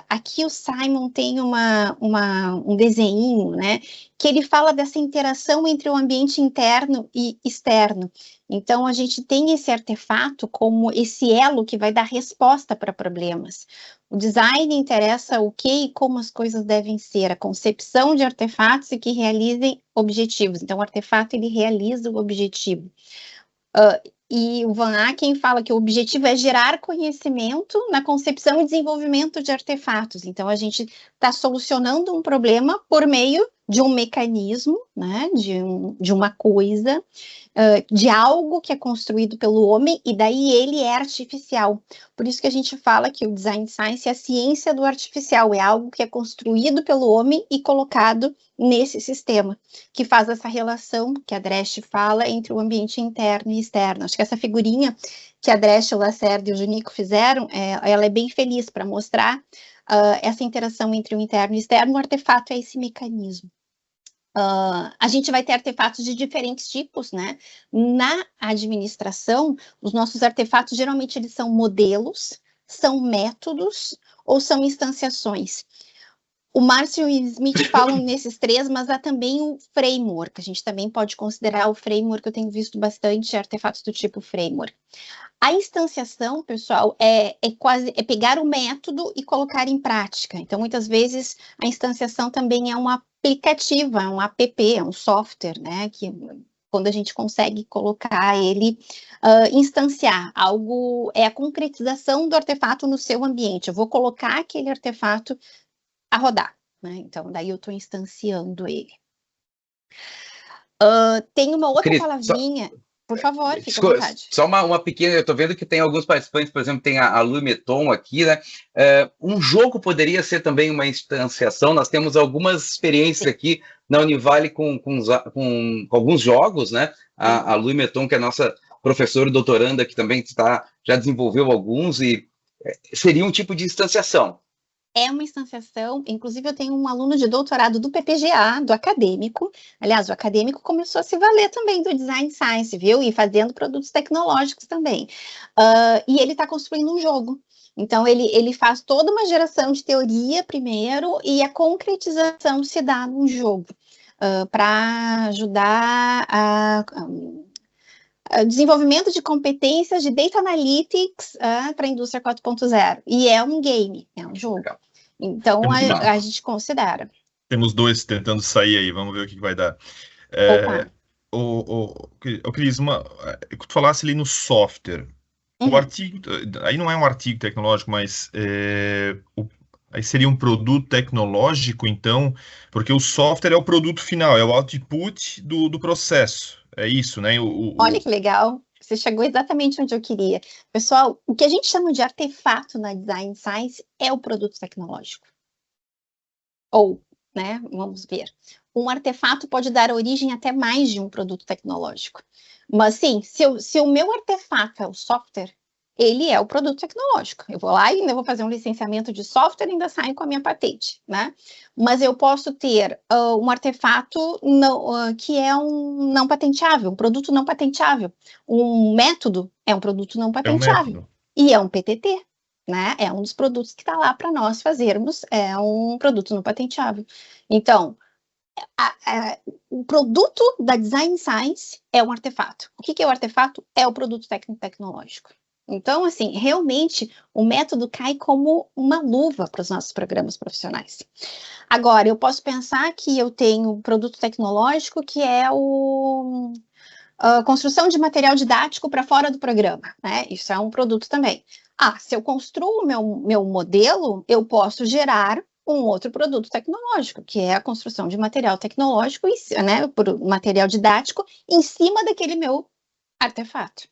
aqui o Simon tem um desenho, né, que ele fala dessa interação entre o ambiente interno e externo. Então, a gente tem esse artefato como esse elo que vai dar resposta para problemas. O design interessa o que e como as coisas devem ser, a concepção de artefatos e que realizem objetivos. Então, o artefato, ele realiza o objetivo. E o Van Aken fala que o objetivo é gerar conhecimento na concepção e desenvolvimento de artefatos. Então, a gente está solucionando um problema por meio de um mecanismo, né, de uma coisa, de algo que é construído pelo homem, e daí ele é artificial. Por isso que a gente fala que o Design Science é a ciência do artificial, é algo que é construído pelo homem e colocado nesse sistema, que faz essa relação que a Dresch fala entre o ambiente interno e externo. Acho que essa figurinha que a Dresch, o Lacerda e o Junico fizeram, ela é bem feliz para mostrar essa interação entre o interno e o externo. O artefato é esse mecanismo. A gente vai ter artefatos de diferentes tipos, né? Na administração, os nossos artefatos, geralmente, eles são modelos, são métodos ou são instanciações. O Márcio e o Smith falam nesses três, mas há também o framework. A gente também pode considerar o framework, eu tenho visto bastante artefatos do tipo framework. A instanciação, pessoal, é pegar o método e colocar em prática. Então, muitas vezes, a instanciação também é uma aplicativa, é um app, é um software, né? Que quando a gente consegue colocar ele, instanciar algo, é a concretização do artefato no seu ambiente. Eu vou colocar aquele artefato a rodar, né? Então, daí eu estou instanciando ele. Tem uma outra palavrinha. Por favor, fica à vontade. Só uma pequena, eu estou vendo que tem alguns participantes, por exemplo, tem a Lu Meton aqui, né? Um jogo poderia ser também uma instanciação. Nós temos algumas experiências aqui na Univale com alguns jogos, né? A Lu Meton, que é nossa professora e doutoranda, que também já desenvolveu alguns, e seria um tipo de instanciação. É uma instanciação, inclusive eu tenho um aluno de doutorado do PPGA, do acadêmico. Aliás, o acadêmico começou a se valer também do Design Science, viu? E fazendo produtos tecnológicos também. E ele está construindo um jogo. Então, ele faz toda uma geração de teoria primeiro e a concretização se dá num jogo, para ajudar desenvolvimento de competências de Data Analytics para a indústria 4.0. E é um game, é um jogo. Então, a gente considera. Temos dois tentando sair aí, vamos ver o que vai dar. Cris, tu falasse ali no software. O artigo, aí não é um artigo tecnológico, mas aí seria um produto tecnológico, então, porque o software é o produto final, é o output do processo. É isso, né? Olha que legal. Você chegou exatamente onde eu queria. Pessoal, o que a gente chama de artefato na Design Science é o produto tecnológico. Ou, né, vamos ver. Um artefato pode dar origem a até mais de um produto tecnológico. Mas, sim, se o meu artefato é o software, ele é o produto tecnológico. Eu vou lá e ainda vou fazer um licenciamento de software e ainda saio com a minha patente, né? Mas eu posso ter um artefato que é um não patenteável, um produto não patenteável. Um método é um produto não patenteável. E é um PTT, né? É um dos produtos que está lá para nós fazermos, é um produto não patenteável. Então, o produto da Design Science é um artefato. O que é o artefato? É o produto técnico-tecnológico. Então, assim, realmente, o método cai como uma luva para os nossos programas profissionais. Agora, eu posso pensar que eu tenho um produto tecnológico que é a construção de material didático para fora do programa, né? Isso é um produto também. Se eu construo o meu modelo, eu posso gerar um outro produto tecnológico, que é a construção de material tecnológico, né, por material didático, em cima daquele meu artefato.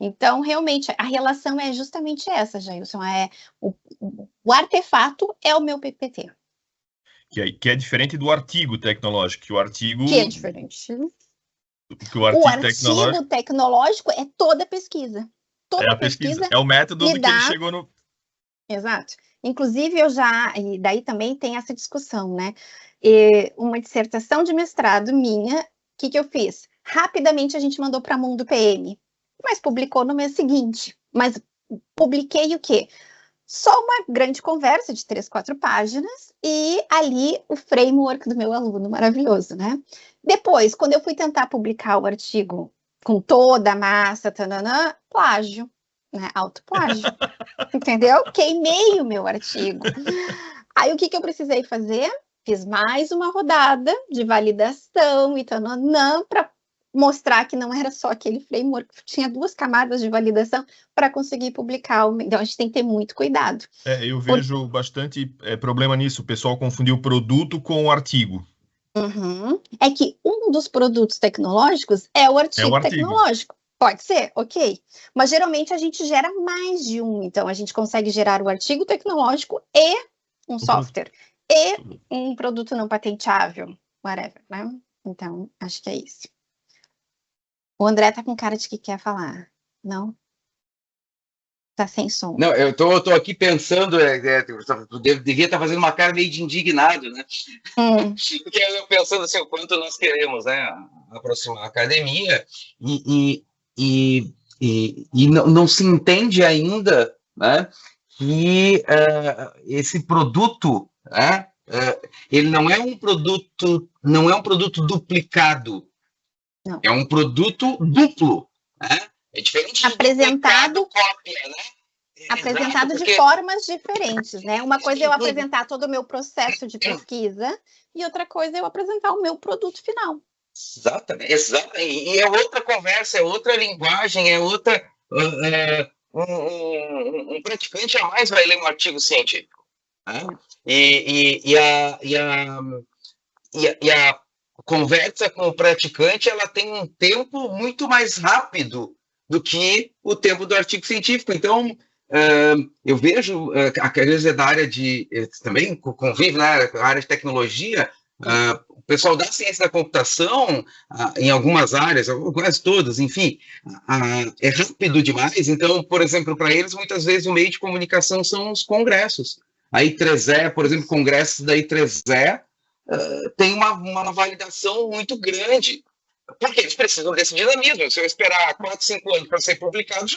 Então, realmente, a relação é justamente essa, Jailson. O artefato é o meu PPT. Que é diferente do artigo tecnológico. Que é diferente. O artigo tecnológico é toda a pesquisa. Toda a pesquisa. É o método que ele chegou no... Exato. Inclusive, e daí também tem essa discussão, né? Uma dissertação de mestrado minha, o que eu fiz? Rapidamente a gente mandou para Mundo PM. Mas publicou no mês seguinte. Mas publiquei o quê? só uma grande conversa de 3, 4 páginas e ali o framework do meu aluno maravilhoso, né? Depois, quando eu fui tentar publicar o artigo com toda a massa, tananã, plágio, né? Autoplágio, entendeu? Queimei o meu artigo. Aí o que eu precisei fazer? Fiz mais uma rodada de validação e tananã para mostrar que não era só aquele framework, tinha 2 camadas de validação para conseguir publicar. Então, a gente tem que ter muito cuidado. Eu vejo bastante problema nisso, o pessoal confundiu o produto com o artigo. Uhum. É que um dos produtos tecnológicos é o artigo tecnológico. Pode ser, ok. Mas geralmente a gente gera mais de um. Então, a gente consegue gerar o artigo tecnológico e um software. E um produto não patenteável, whatever, né? Então, acho que é isso. O André tá com cara de que quer falar, não? Tá sem som. Não, eu tô aqui pensando, devia estar fazendo uma cara meio de indignado, né? Porque eu pensando assim, o quanto nós queremos, né, aproximar a academia e não se entende ainda, né, que esse produto, né, ele não é um produto duplicado, não. É um produto duplo, né? É diferente apresentado de cópia, né? Apresentado de formas diferentes, né? Uma coisa é eu apresentar todo o meu processo de pesquisa e outra coisa é eu apresentar o meu produto final. Exatamente. E é outra conversa, é outra linguagem, é outra... um praticante a mais vai ler um artigo científico. Né? E a conversa com o praticante, ela tem um tempo muito mais rápido do que o tempo do artigo científico. Então, eu vejo, a Carisa é da área de... também convive na área de tecnologia, o pessoal da ciência da computação, em algumas áreas, quase todas, enfim, é rápido demais. Então, por exemplo, para eles, muitas vezes o meio de comunicação são os congressos. A I3E, por exemplo, congressos da I3E, tem uma validação muito grande, porque eles precisam desse dinamismo. Se eu esperar 4, 5 anos para ser publicado,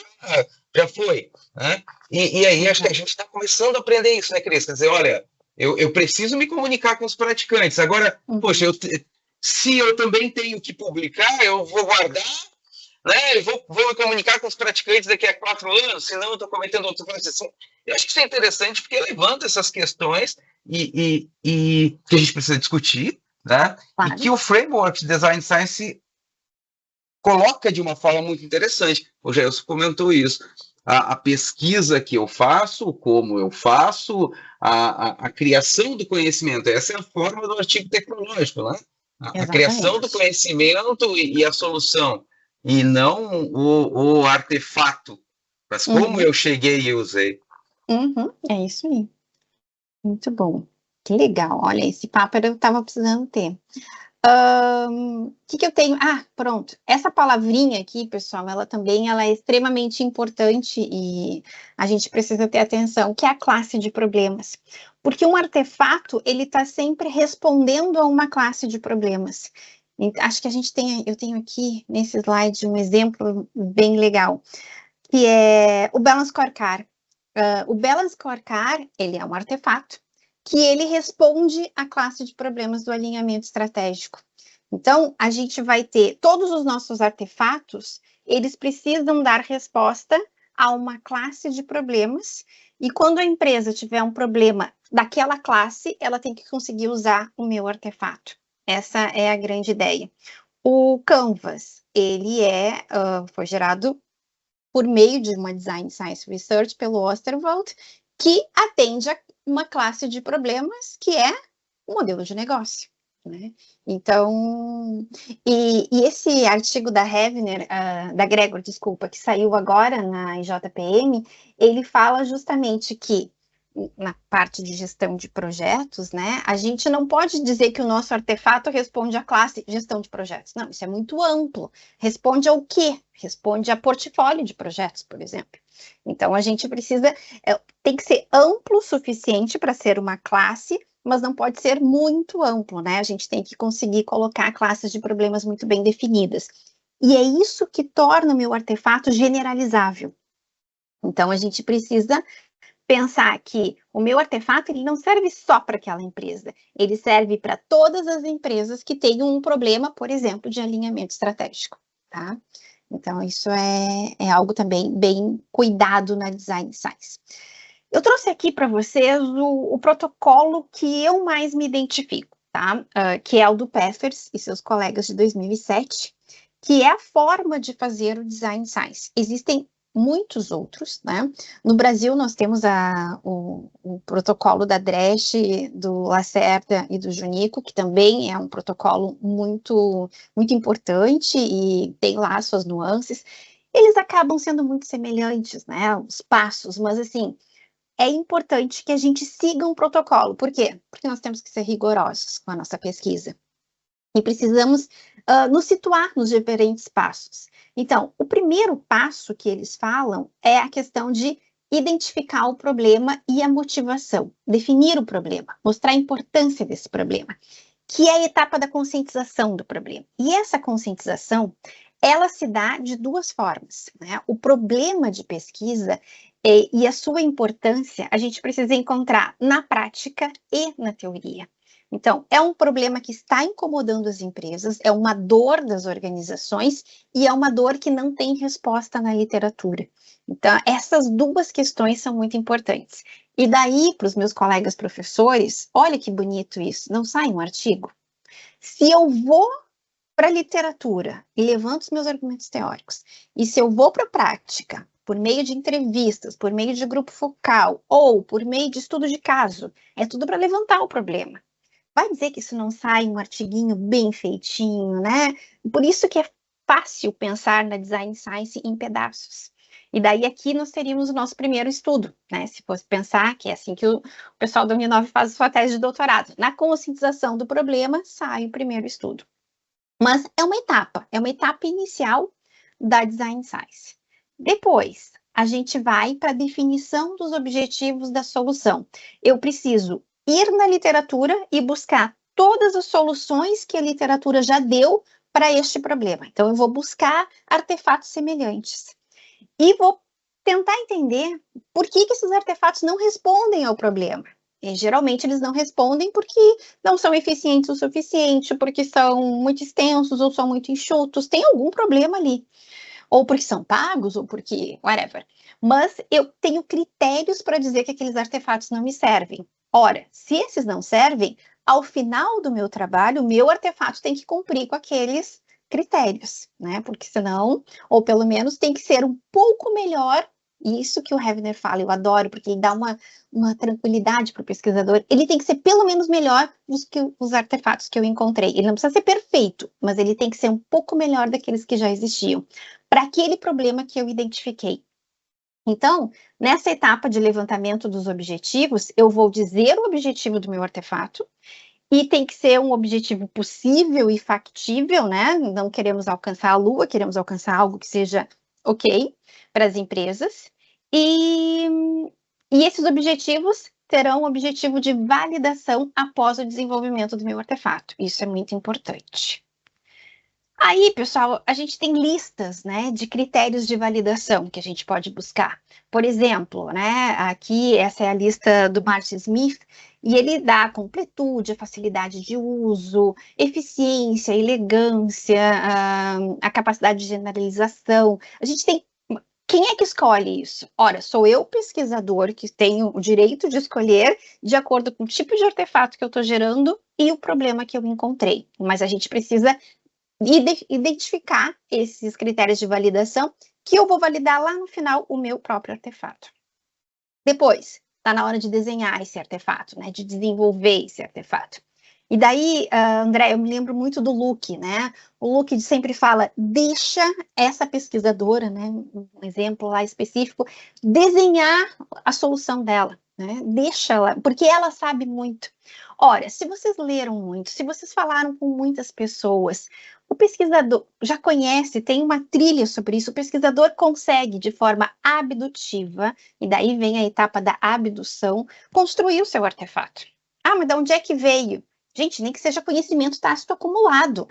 já foi. Né? E aí acho que a gente está começando a aprender isso, né, Cris? Quer dizer, olha, eu preciso me comunicar com os praticantes. Agora, poxa, se eu também tenho que publicar, eu vou guardar, né? Eu vou me comunicar com os praticantes daqui a 4 anos, senão eu estou cometendo outra coisa. Eu acho que isso é interessante, porque levanta essas questões e que a gente precisa discutir, né? Claro. E que o framework de Design Science coloca de uma forma muito interessante. O Gelson comentou isso. A pesquisa que eu faço, como eu faço, a criação do conhecimento, essa é a forma do artigo tecnológico, né? A criação do conhecimento e a solução, e não o artefato, mas como eu cheguei e usei. É isso aí. Muito bom. Que legal. Olha, esse papo eu estava precisando ter. Que eu tenho? Pronto. Essa palavrinha aqui, pessoal, ela é extremamente importante e a gente precisa ter atenção, que é a classe de problemas. Porque um artefato, ele está sempre respondendo a uma classe de problemas. Acho que eu tenho aqui nesse slide um exemplo bem legal, que é o Balance Scorecard. O Balance Scorecard, ele é um artefato que ele responde à classe de problemas do alinhamento estratégico. Então, a gente vai ter todos os nossos artefatos, eles precisam dar resposta a uma classe de problemas, e quando a empresa tiver um problema daquela classe, ela tem que conseguir usar o meu artefato. Essa é a grande ideia. O Canvas, ele foi gerado por meio de uma Design Science Research pelo Osterwald, que atende a uma classe de problemas que é o modelo de negócio, né? Então, e esse artigo da Gregor, desculpa, que saiu agora na IJPM, ele fala justamente que na parte de gestão de projetos, né, a gente não pode dizer que o nosso artefato responde à classe gestão de projetos. Não, isso é muito amplo. Responde ao quê? Responde a portfólio de projetos, por exemplo. Então, a gente tem que ser amplo o suficiente para ser uma classe, mas não pode ser muito amplo, né? A gente tem que conseguir colocar classes de problemas muito bem definidas. E é isso que torna o meu artefato generalizável. Então, a gente precisa pensar que o meu artefato ele não serve só para aquela empresa, ele serve para todas as empresas que tenham um problema, por exemplo, de alinhamento estratégico, tá? Então, isso é algo também bem cuidado na Design Science. Eu trouxe aqui para vocês o protocolo que eu mais me identifico, tá? Que é o do Peffers e seus colegas de 2007, que é a forma de fazer o Design Science. Existem muitos outros, né? No Brasil, nós temos o protocolo da Dresch, do Lacerda e do Junico, que também é um protocolo muito, muito importante e tem lá suas nuances. Eles acabam sendo muito semelhantes, né? Os passos, mas assim, é importante que a gente siga um protocolo. Por quê? Porque nós temos que ser rigorosos com a nossa pesquisa. E precisamos nos situar nos diferentes passos. Então, o primeiro passo que eles falam é a questão de identificar o problema e a motivação, definir o problema, mostrar a importância desse problema, que é a etapa da conscientização do problema. E essa conscientização, ela se dá de duas formas, né? O problema de pesquisa e a sua importância, a gente precisa encontrar na prática e na teoria. Então, é um problema que está incomodando as empresas, é uma dor das organizações e é uma dor que não tem resposta na literatura. Então, essas duas questões são muito importantes. E daí, para os meus colegas professores, olha que bonito isso, não sai um artigo? Se eu vou para a literatura e levanto os meus argumentos teóricos, e se eu vou para a prática, por meio de entrevistas, por meio de grupo focal, ou por meio de estudo de caso, é tudo para levantar o problema. Vai dizer que isso não sai um artiguinho bem feitinho, né? Por isso que é fácil pensar na Design Science em pedaços. E daí aqui nós teríamos o nosso primeiro estudo, né? Se fosse pensar que é assim que o pessoal da Uninove faz a sua tese de doutorado. Na conscientização do problema, sai o primeiro estudo. Mas é uma etapa inicial da Design Science. Depois, a gente vai para a definição dos objetivos da solução. Eu preciso ir na literatura e buscar todas as soluções que a literatura já deu para este problema. Então, eu vou buscar artefatos semelhantes. E vou tentar entender por que esses artefatos não respondem ao problema. E, geralmente, eles não respondem porque não são eficientes o suficiente, porque são muito extensos ou são muito enxutos. Tem algum problema ali. Ou porque são pagos, ou porque whatever. Mas eu tenho critérios para dizer que aqueles artefatos não me servem. Ora, se esses não servem, ao final do meu trabalho, o meu artefato tem que cumprir com aqueles critérios, né? Porque senão, ou pelo menos tem que ser um pouco melhor, e isso que o Hevner fala, eu adoro, porque ele dá uma tranquilidade para o pesquisador, ele tem que ser pelo menos melhor dos que os artefatos que eu encontrei. Ele não precisa ser perfeito, mas ele tem que ser um pouco melhor daqueles que já existiam, para aquele problema que eu identifiquei. Então, nessa etapa de levantamento dos objetivos, eu vou dizer o objetivo do meu artefato, e tem que ser um objetivo possível e factível, né? Não queremos alcançar a Lua, queremos alcançar algo que seja ok para as empresas. E esses objetivos terão o objetivo de validação após o desenvolvimento do meu artefato. Isso é muito importante. Aí, pessoal, a gente tem listas, né, de critérios de validação que a gente pode buscar. Por exemplo, né, aqui essa é a lista do Martin Smith, e ele dá completude, facilidade de uso, eficiência, elegância, a capacidade de generalização. A gente tem... Quem é que escolhe isso? Ora, sou eu, pesquisador, que tenho o direito de escolher de acordo com o tipo de artefato que eu estou gerando e o problema que eu encontrei. Mas a gente precisa identificar esses critérios de validação que eu vou validar lá no final o meu próprio artefato. Depois, está na hora de desenhar esse artefato, né, de desenvolver esse artefato. E daí, André, eu me lembro muito do Luke, né? O Luke sempre fala, deixa essa pesquisadora, né, um exemplo lá específico, desenhar a solução dela, né? Deixa ela, porque ela sabe muito. Ora, se vocês leram muito, se vocês falaram com muitas pessoas, o pesquisador já conhece, tem uma trilha sobre isso, o pesquisador consegue, de forma abdutiva, e daí vem a etapa da abdução, construir o seu artefato. Ah, mas de onde é que veio? Gente, nem que seja conhecimento tácito acumulado.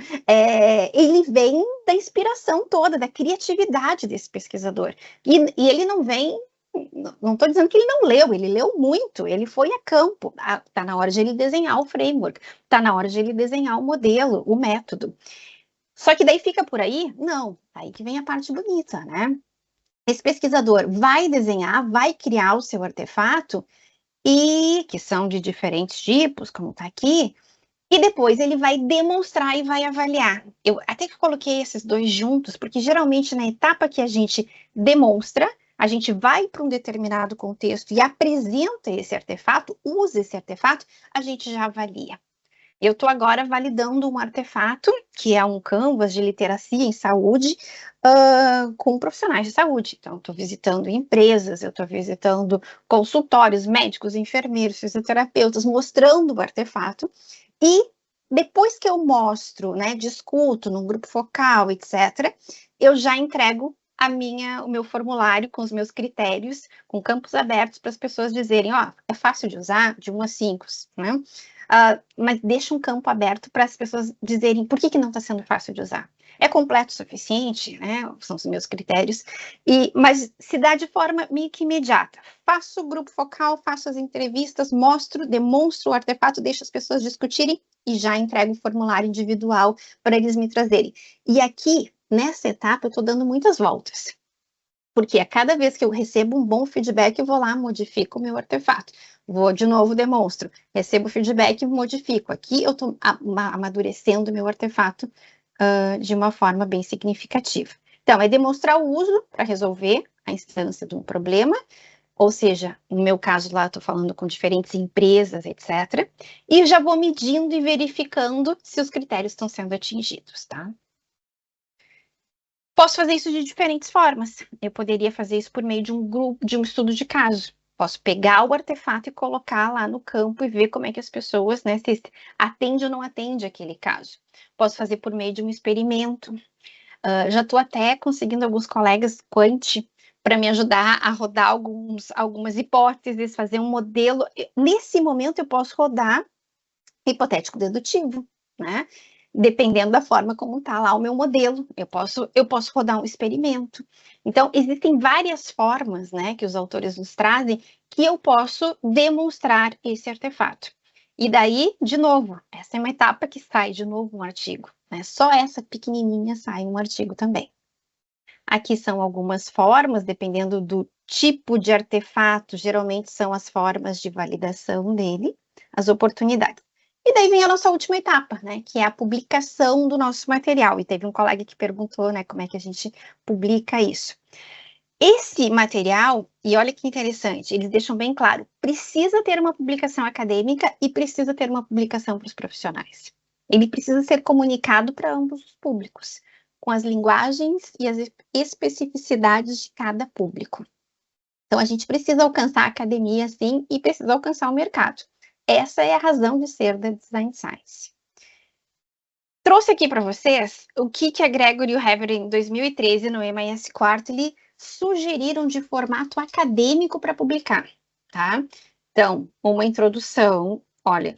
Ele vem da inspiração toda, da criatividade desse pesquisador. E ele não vem não estou dizendo que ele não leu, ele leu muito, ele foi a campo. Está na hora de ele desenhar o framework, está na hora de ele desenhar o modelo, o método. Só que daí fica por aí? Não, aí que vem a parte bonita, né? Esse pesquisador vai desenhar, vai criar o seu artefato, e que são de diferentes tipos, como está aqui, e depois ele vai demonstrar e vai avaliar. Eu até que coloquei esses dois juntos, porque geralmente na etapa que a gente demonstra, a gente vai para um determinado contexto e apresenta esse artefato, usa esse artefato, a gente já avalia. Eu estou agora validando um artefato, que é um canvas de literacia em saúde, com profissionais de saúde. Então, estou visitando empresas, eu estou visitando consultórios, médicos, enfermeiros, fisioterapeutas, mostrando o artefato. E depois que eu mostro, né, discuto num grupo focal, etc., eu já entrego o meu formulário com os meus critérios, com campos abertos para as pessoas dizerem, ó, é fácil de usar, de 1 a 5, né? Mas deixa um campo aberto para as pessoas dizerem por que não está sendo fácil de usar. É completo o suficiente, né? São os meus critérios, mas se dá de forma meio que imediata. Faço o grupo focal, faço as entrevistas, demonstro o artefato, deixo as pessoas discutirem e já entrego o formulário individual para eles me trazerem. E aqui, nessa etapa, eu estou dando muitas voltas. Porque a cada vez que eu recebo um bom feedback, eu vou lá, modifico o meu artefato. Vou de novo, demonstro. Recebo feedback, modifico. Aqui eu estou amadurecendo o meu artefato de uma forma bem significativa. Então, é demonstrar o uso para resolver a instância de um problema, ou seja, no meu caso lá, estou falando com diferentes empresas, etc. E já vou medindo e verificando se os critérios estão sendo atingidos, tá? Posso fazer isso de diferentes formas. Eu poderia fazer isso por meio de um grupo, de um estudo de caso. Posso pegar o artefato e colocar lá no campo e ver como é que as pessoas, né, se atende ou não atende aquele caso. Posso fazer por meio de um experimento. Já estou até conseguindo alguns colegas quant para me ajudar a rodar algumas hipóteses, fazer um modelo. Nesse momento eu posso rodar hipotético dedutivo, né? Dependendo da forma como está lá o meu modelo, eu posso rodar um experimento. Então, existem várias formas, né, que os autores nos trazem, que eu posso demonstrar esse artefato. E daí, de novo, essa é uma etapa que sai de novo um artigo, né? Só essa pequenininha sai um artigo também. Aqui são algumas formas, dependendo do tipo de artefato, geralmente são as formas de validação dele, as oportunidades. E daí vem a nossa última etapa, né, que é a publicação do nosso material. E teve um colega que perguntou, né, como é que a gente publica isso. Esse material, e olha que interessante, eles deixam bem claro, precisa ter uma publicação acadêmica e precisa ter uma publicação para os profissionais. Ele precisa ser comunicado para ambos os públicos, com as linguagens e as especificidades de cada público. Então, a gente precisa alcançar a academia, sim, e precisa alcançar o mercado. Essa é a razão de ser da Design Science. Trouxe aqui para vocês o que a Gregory e o Hever, em 2013, no MIS Quarterly, sugeriram de formato acadêmico para publicar, tá? Então, uma introdução, olha,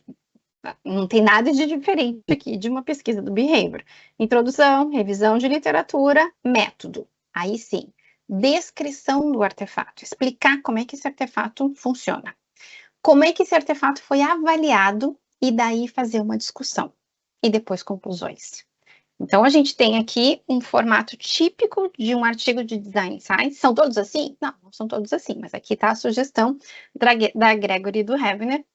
não tem nada de diferente aqui de uma pesquisa do Behavior. Introdução, revisão de literatura, método. Aí sim, descrição do artefato, explicar como é que esse artefato funciona. Como é que esse artefato foi avaliado e daí fazer uma discussão. E depois conclusões. Então, a gente tem aqui um formato típico de um artigo de Design Science. São todos assim? Não, não são todos assim, mas aqui está a sugestão da Gregory e do Hevener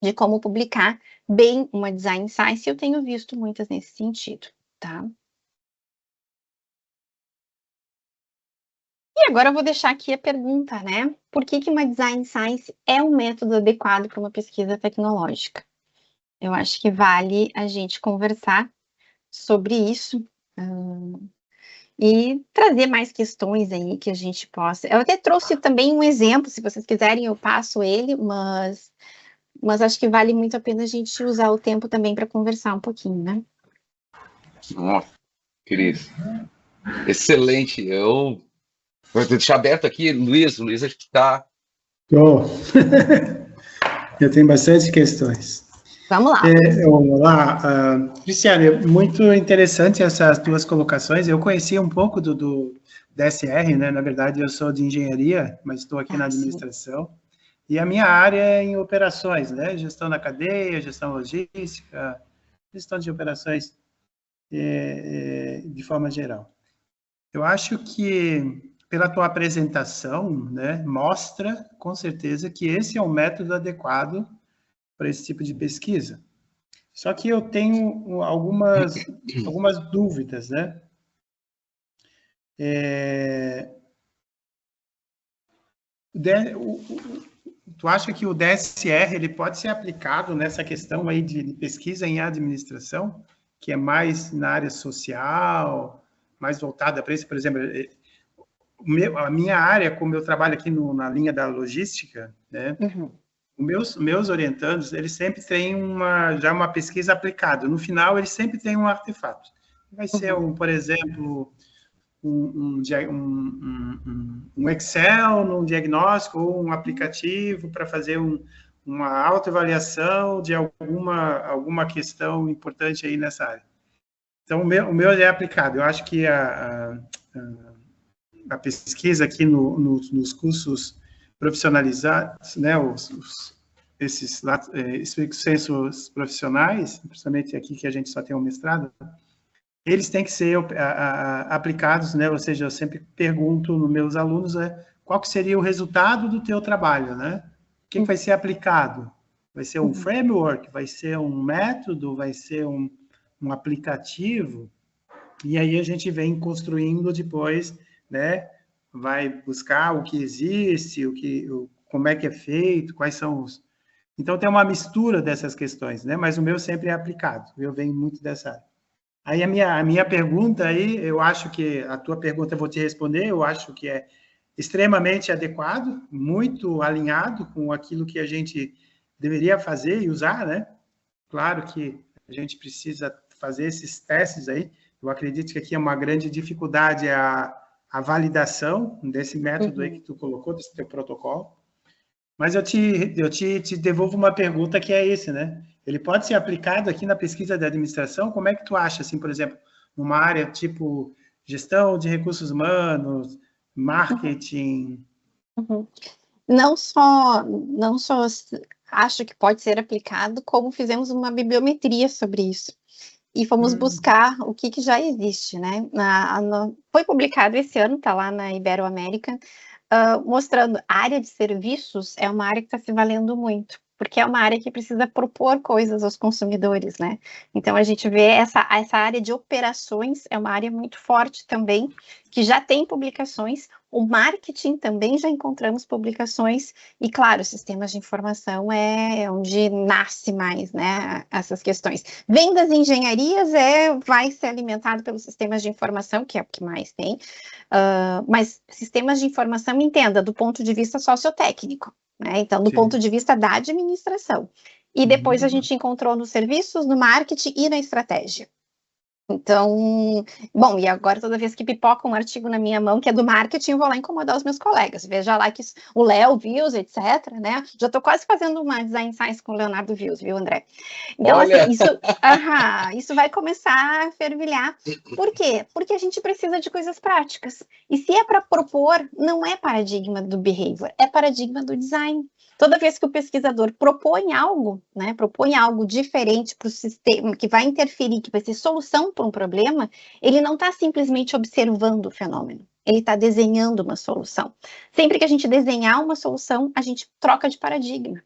de como publicar bem uma Design Science. Eu tenho visto muitas nesse sentido, tá? E agora eu vou deixar aqui a pergunta, né? Por que uma Design Science é um método adequado para uma pesquisa tecnológica? Eu acho que vale a gente conversar sobre isso e trazer mais questões aí que a gente possa... Eu até trouxe também um exemplo, se vocês quiserem eu passo ele, mas acho que vale muito a pena a gente usar o tempo também para conversar um pouquinho, né? Nossa, Cris, excelente. Eu vou deixar aberto aqui, Luiz acho que está... Eu tenho bastante questões. Vamos lá. Olá, Cristiane, muito interessante essas duas colocações. Eu conheci um pouco do DSR, né? Na verdade, eu sou de engenharia, mas estou aqui na administração. E a minha área é em operações, né? Gestão da cadeia, gestão logística, gestão de operações de forma geral. Eu acho que, pela tua apresentação, né, mostra, com certeza, que esse é um método adequado para esse tipo de pesquisa. Só que eu tenho algumas dúvidas, né? Tu acha que o DSR ele pode ser aplicado nessa questão aí de pesquisa em administração, que é mais na área social, mais voltada para isso? Por exemplo, a minha área, como eu trabalho aqui na linha da logística, né? Uhum. Meus orientandos, eles sempre têm já uma pesquisa aplicada. No final, eles sempre têm um artefato. Vai ser, por exemplo, um Excel, um diagnóstico, ou um aplicativo para fazer uma autoavaliação de alguma questão importante aí nessa área. Então, o meu é aplicado. Eu acho que a pesquisa aqui nos cursos profissionalizados, né, esses censos profissionais, principalmente aqui que a gente só tem um mestrado, eles têm que ser aplicados, né? Ou seja, eu sempre pergunto nos meus alunos qual que seria o resultado do teu trabalho, né? O que vai ser aplicado? Vai ser um framework? Vai ser um método? Vai ser um aplicativo? E aí a gente vem construindo depois, né? Vai buscar o que existe, como é que é feito, quais são os... Então, tem uma mistura dessas questões, né? Mas o meu sempre é aplicado. Eu venho muito dessa área. Aí, a minha pergunta aí, eu acho que a tua pergunta eu vou te responder, eu acho que é extremamente adequado, muito alinhado com aquilo que a gente deveria fazer e usar, né? Claro que a gente precisa fazer esses testes aí. Eu acredito que aqui é uma grande dificuldade a validação desse método aí que tu colocou, desse teu protocolo. Mas eu te devolvo uma pergunta que é esse, né? Ele pode ser aplicado aqui na pesquisa de administração? Como é que tu acha, assim, por exemplo, numa área tipo gestão de recursos humanos, marketing? Não só acho que pode ser aplicado, como fizemos uma bibliometria sobre isso. E fomos buscar o que já existe, né? Foi publicado esse ano, está lá na Iberoamérica, mostrando a área de serviços é uma área que está se valendo muito, porque é uma área que precisa propor coisas aos consumidores, né? Então, a gente vê essa área de operações é uma área muito forte também, que já tem publicações. O marketing também já encontramos publicações, e claro, sistemas de informação é onde nasce mais, né, essas questões. Vendas e engenharias vai ser alimentado pelos sistemas de informação, que é o que mais tem, mas sistemas de informação, entenda, do ponto de vista sociotécnico, né? Então, do ponto de vista da administração. E depois a gente encontrou nos serviços, no marketing e na estratégia. Então, bom, e agora toda vez que pipoca um artigo na minha mão que é do marketing, eu vou lá incomodar os meus colegas. Veja lá que o Léo Vils, etc, né? Já estou quase fazendo uma design science com o Leonardo Vils, viu, André? Então, olha, assim, isso vai começar a fervilhar. Por quê? Porque a gente precisa de coisas práticas. E se é para propor, não é paradigma do behavior, é paradigma do design. Toda vez que o pesquisador propõe algo, né, propõe algo diferente para o sistema, que vai interferir, que vai ser solução para um problema, ele não está simplesmente observando o fenômeno, ele está desenhando uma solução. Sempre que a gente desenhar uma solução, a gente troca de paradigma.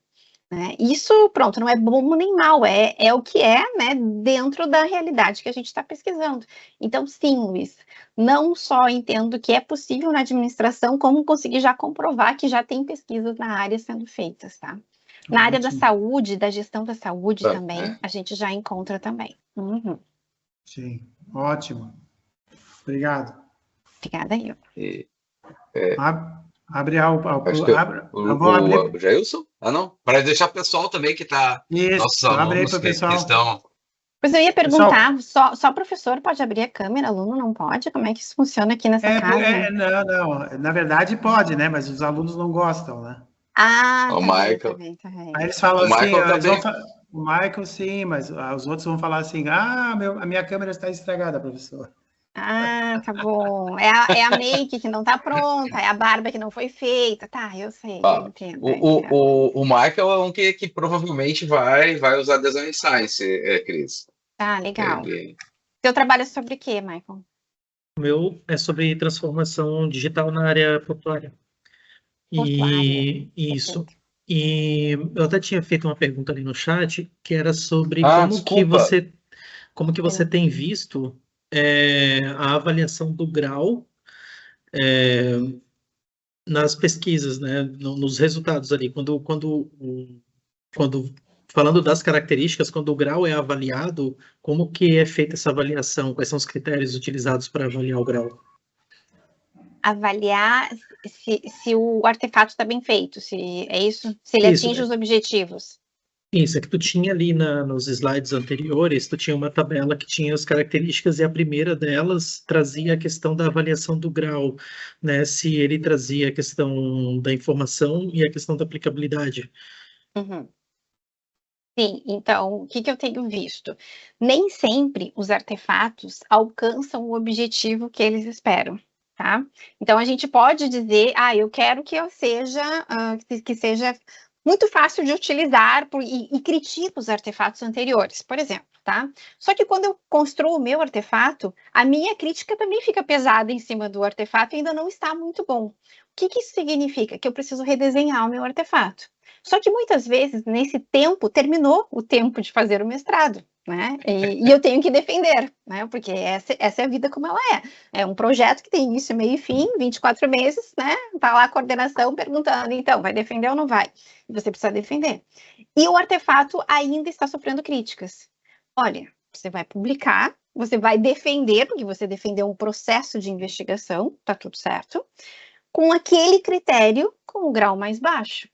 Né? Isso, pronto, não é bom nem mal, é o que é, né, dentro da realidade que a gente está pesquisando. Então, sim, Luiz, não só entendo que é possível na administração, como conseguir já comprovar que já tem pesquisas na área sendo feitas, tá? Na área da saúde, da gestão da saúde também, a gente já encontra também. Sim, ótimo. Obrigado. Obrigada, eu. Abre o Jailson? Não? Para deixar o pessoal também que está... Isso, abre aí para o pessoal. Pois eu ia perguntar, só professor pode abrir a câmera, aluno não pode? Como é que isso funciona aqui nessa casa? Não, na verdade pode, né? Mas os alunos não gostam, né? Ah, o tá Michael. bem. Aí eles falam assim, O Michael, sim, mas os outros vão falar assim, a minha câmera está estragada, professor. Ah, tá bom. É a make que não tá pronta, é a barba que não foi feita. Tá, eu sei, eu entendo. O Michael é um que provavelmente vai usar Design Science, Cris. Tá, legal. Seu trabalho é sobre o quê, Michael? O meu é sobre transformação digital na área portuária. Portuária. Isso. E eu até tinha feito uma pergunta ali no chat, que era sobre como que você tem visto a avaliação do grau nas pesquisas, né, nos resultados ali, falando das características, quando o grau é avaliado, como que é feita essa avaliação? Quais são os critérios utilizados para avaliar o grau? Avaliar se o artefato está bem feito, se é isso? Se ele atinge os objetivos. Isso, é que tu tinha ali nos slides anteriores, tu tinha uma tabela que tinha as características e a primeira delas trazia a questão da avaliação do grau, né? Se ele trazia a questão da informação e a questão da aplicabilidade. Uhum. Sim, então, o que eu tenho visto? Nem sempre os artefatos alcançam o objetivo que eles esperam, tá? Então, a gente pode dizer, eu quero que eu seja, que seja muito fácil de utilizar e critico os artefatos anteriores, por exemplo, tá? Só que quando eu construo o meu artefato, a minha crítica também fica pesada em cima do artefato e ainda não está muito bom. O que isso significa? Que eu preciso redesenhar o meu artefato. Só que muitas vezes, nesse tempo, terminou o tempo de fazer o mestrado, né? E eu tenho que defender, né? Porque essa é a vida como ela é. É um projeto que tem início, meio e fim, 24 meses, né? Tá lá a coordenação perguntando, então, vai defender ou não vai? E você precisa defender. E o artefato ainda está sofrendo críticas. Olha, você vai publicar, você vai defender, porque você defendeu um processo de investigação, tá tudo certo, com aquele critério com o grau mais baixo.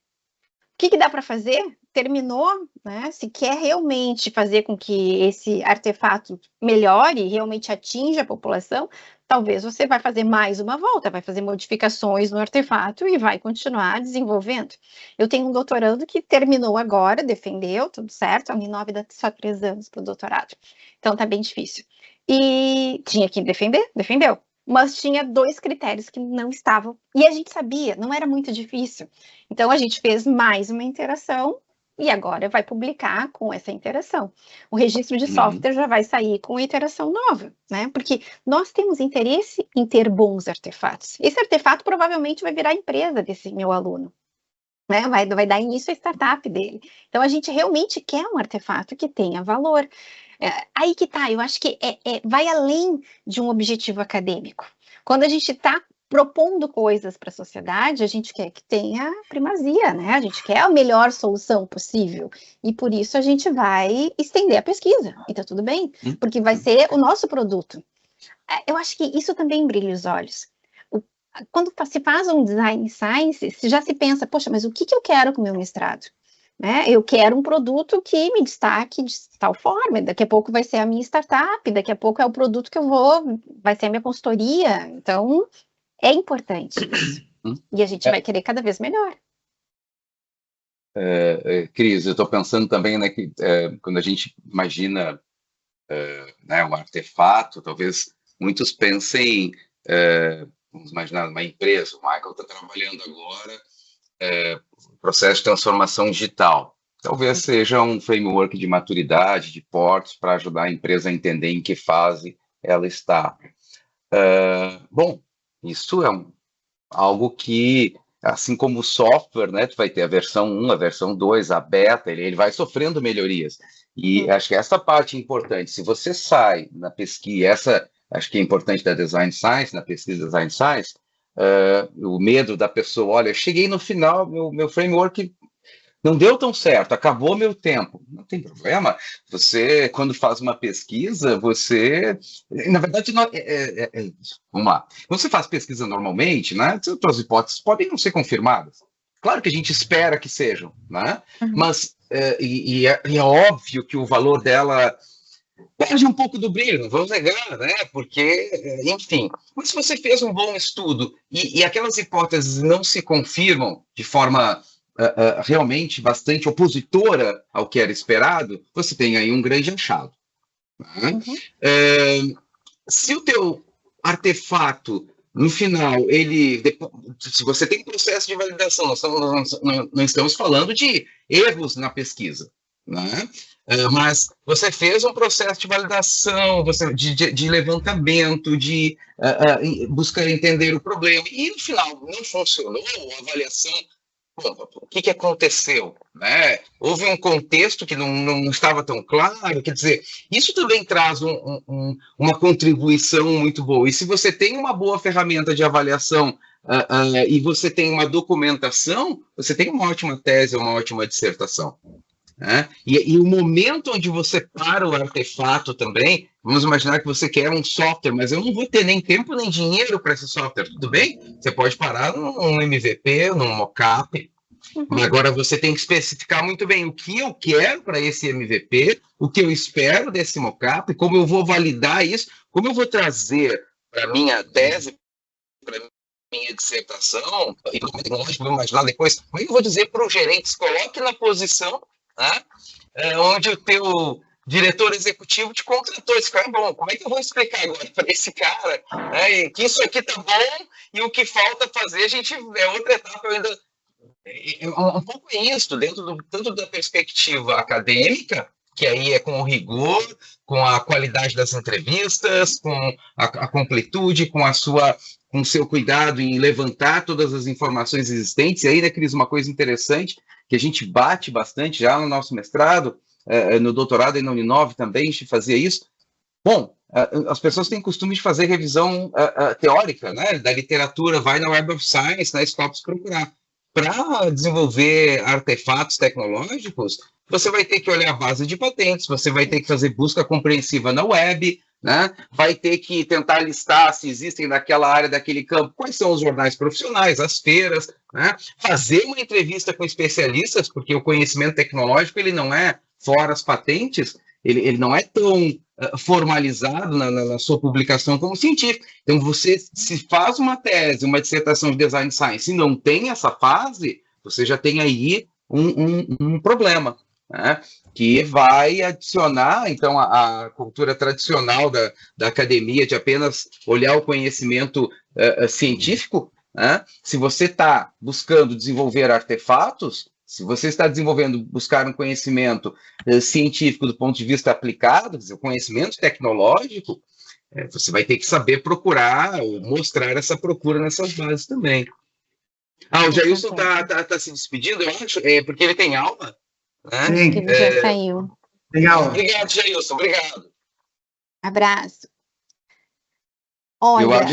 O que dá para fazer? Terminou, né? Se quer realmente fazer com que esse artefato melhore, realmente atinja a população, talvez você vai fazer mais uma volta, vai fazer modificações no artefato e vai continuar desenvolvendo. Eu tenho um doutorando que terminou agora, defendeu, tudo certo, a Uninove dá só 3 anos para o doutorado, então tá bem difícil. E tinha que defender, defendeu. Mas tinha 2 critérios que não estavam, e a gente sabia, não era muito difícil. Então, a gente fez mais uma interação e agora vai publicar com essa interação. O registro de software já vai sair com a interação nova, né? Porque nós temos interesse em ter bons artefatos. Esse artefato provavelmente vai virar a empresa desse meu aluno, né? Vai dar início à startup dele. Então, a gente realmente quer um artefato que tenha valor. Aí que tá, eu acho que vai além de um objetivo acadêmico. Quando a gente está propondo coisas para a sociedade, a gente quer que tenha primazia, né? A gente quer a melhor solução possível. E por isso a gente vai estender a pesquisa. E tá tudo bem, porque vai ser o nosso produto. Eu acho que isso também brilha os olhos. Quando se faz um design science, já se pensa, poxa, mas o que eu quero com o meu mestrado? Né? Eu quero um produto que me destaque de tal forma, daqui a pouco vai ser a minha startup, daqui a pouco é o produto que vai ser a minha consultoria, então é importante isso, e a gente vai querer cada vez melhor. Cris, eu estou pensando também, né, que quando a gente imagina né, um artefato, talvez muitos pensem, vamos imaginar uma empresa, o Michael está trabalhando agora, processo de transformação digital. Talvez seja um framework de maturidade, de portos, para ajudar a empresa a entender em que fase ela está. Bom, isso é algo que, assim como o software, né, tu vai ter a versão 1, a versão 2, a beta, ele vai sofrendo melhorias. E acho que essa parte é importante. Se você sai na pesquisa, acho que é importante da Design Science, na pesquisa Design Science, o medo da pessoa, olha, cheguei no final, meu framework não deu tão certo, acabou meu tempo. Não tem problema. Você, quando faz uma pesquisa, na verdade, vamos lá. Quando você faz pesquisa normalmente, né, suas hipóteses podem não ser confirmadas. Claro que a gente espera que sejam, né? Mas, é óbvio que o valor dela perde um pouco do brilho, não vamos negar, né? Porque, enfim, mas se você fez um bom estudo e aquelas hipóteses não se confirmam de forma realmente bastante opositora ao que era esperado, você tem aí um grande achado. Tá? Se o teu artefato, no final, se você tem um processo de validação, nós não estamos falando de erros na pesquisa, né? Mas você fez um processo de validação, de levantamento, de buscar entender o problema, e no final não funcionou a avaliação. Bom, o que aconteceu? Né? Houve um contexto que não estava tão claro, quer dizer, isso também traz uma contribuição muito boa. E se você tem uma boa ferramenta de avaliação e você tem uma documentação, você tem uma ótima tese, uma ótima dissertação. Né? E o momento onde você para o artefato também, vamos imaginar que você quer um software, mas eu não vou ter nem tempo nem dinheiro para esse software, tudo bem? Você pode parar num MVP, num mockup, mas agora você tem que especificar muito bem o que eu quero para esse MVP, o que eu espero desse mockup, como eu vou validar isso, como eu vou trazer para a minha tese, para minha dissertação, e como tecnológico, vou imaginar depois, como é que eu vou dizer para o gerente, se coloque na posição, né, onde o teu diretor executivo te contratou, esse cara é bom, como é que eu vou explicar agora para esse cara, né, que isso aqui tá bom e o que falta fazer, é outra etapa, eu ainda... Um pouco isso, tanto da perspectiva acadêmica, que aí é com o rigor, com a qualidade das entrevistas, com a completude, com o seu cuidado em levantar todas as informações existentes. E aí, né, Cris, uma coisa interessante, que a gente bate bastante já no nosso mestrado, no doutorado e na Uninove também, a gente fazia isso. Bom, as pessoas têm costume de fazer revisão teórica, né, da literatura, vai na Web of Science, na Scopus procurar. Para desenvolver artefatos tecnológicos, você vai ter que olhar a base de patentes, você vai ter que fazer busca compreensiva na web, né? Vai ter que tentar listar se existem naquela área, daquele campo, quais são os jornais profissionais, as feiras, né? Fazer uma entrevista com especialistas, porque o conhecimento tecnológico ele não é fora as patentes, ele não é tão formalizado na sua publicação como científico. Então, você se faz uma tese, uma dissertação de Design Science e não tem essa fase, você já tem aí um problema, né? Que vai adicionar, então, a cultura tradicional da academia de apenas olhar o conhecimento científico, né? Se você está buscando desenvolver artefatos, se você está buscar um conhecimento científico do ponto de vista aplicado, quer dizer, o conhecimento tecnológico, você vai ter que saber procurar ou mostrar essa procura nessas bases também. O Jailson está se despedindo, eu acho, porque ele tem aula. Né? Sim. Ele já saiu. Legal. Obrigado, Jailson, obrigado. Abraço. Olha,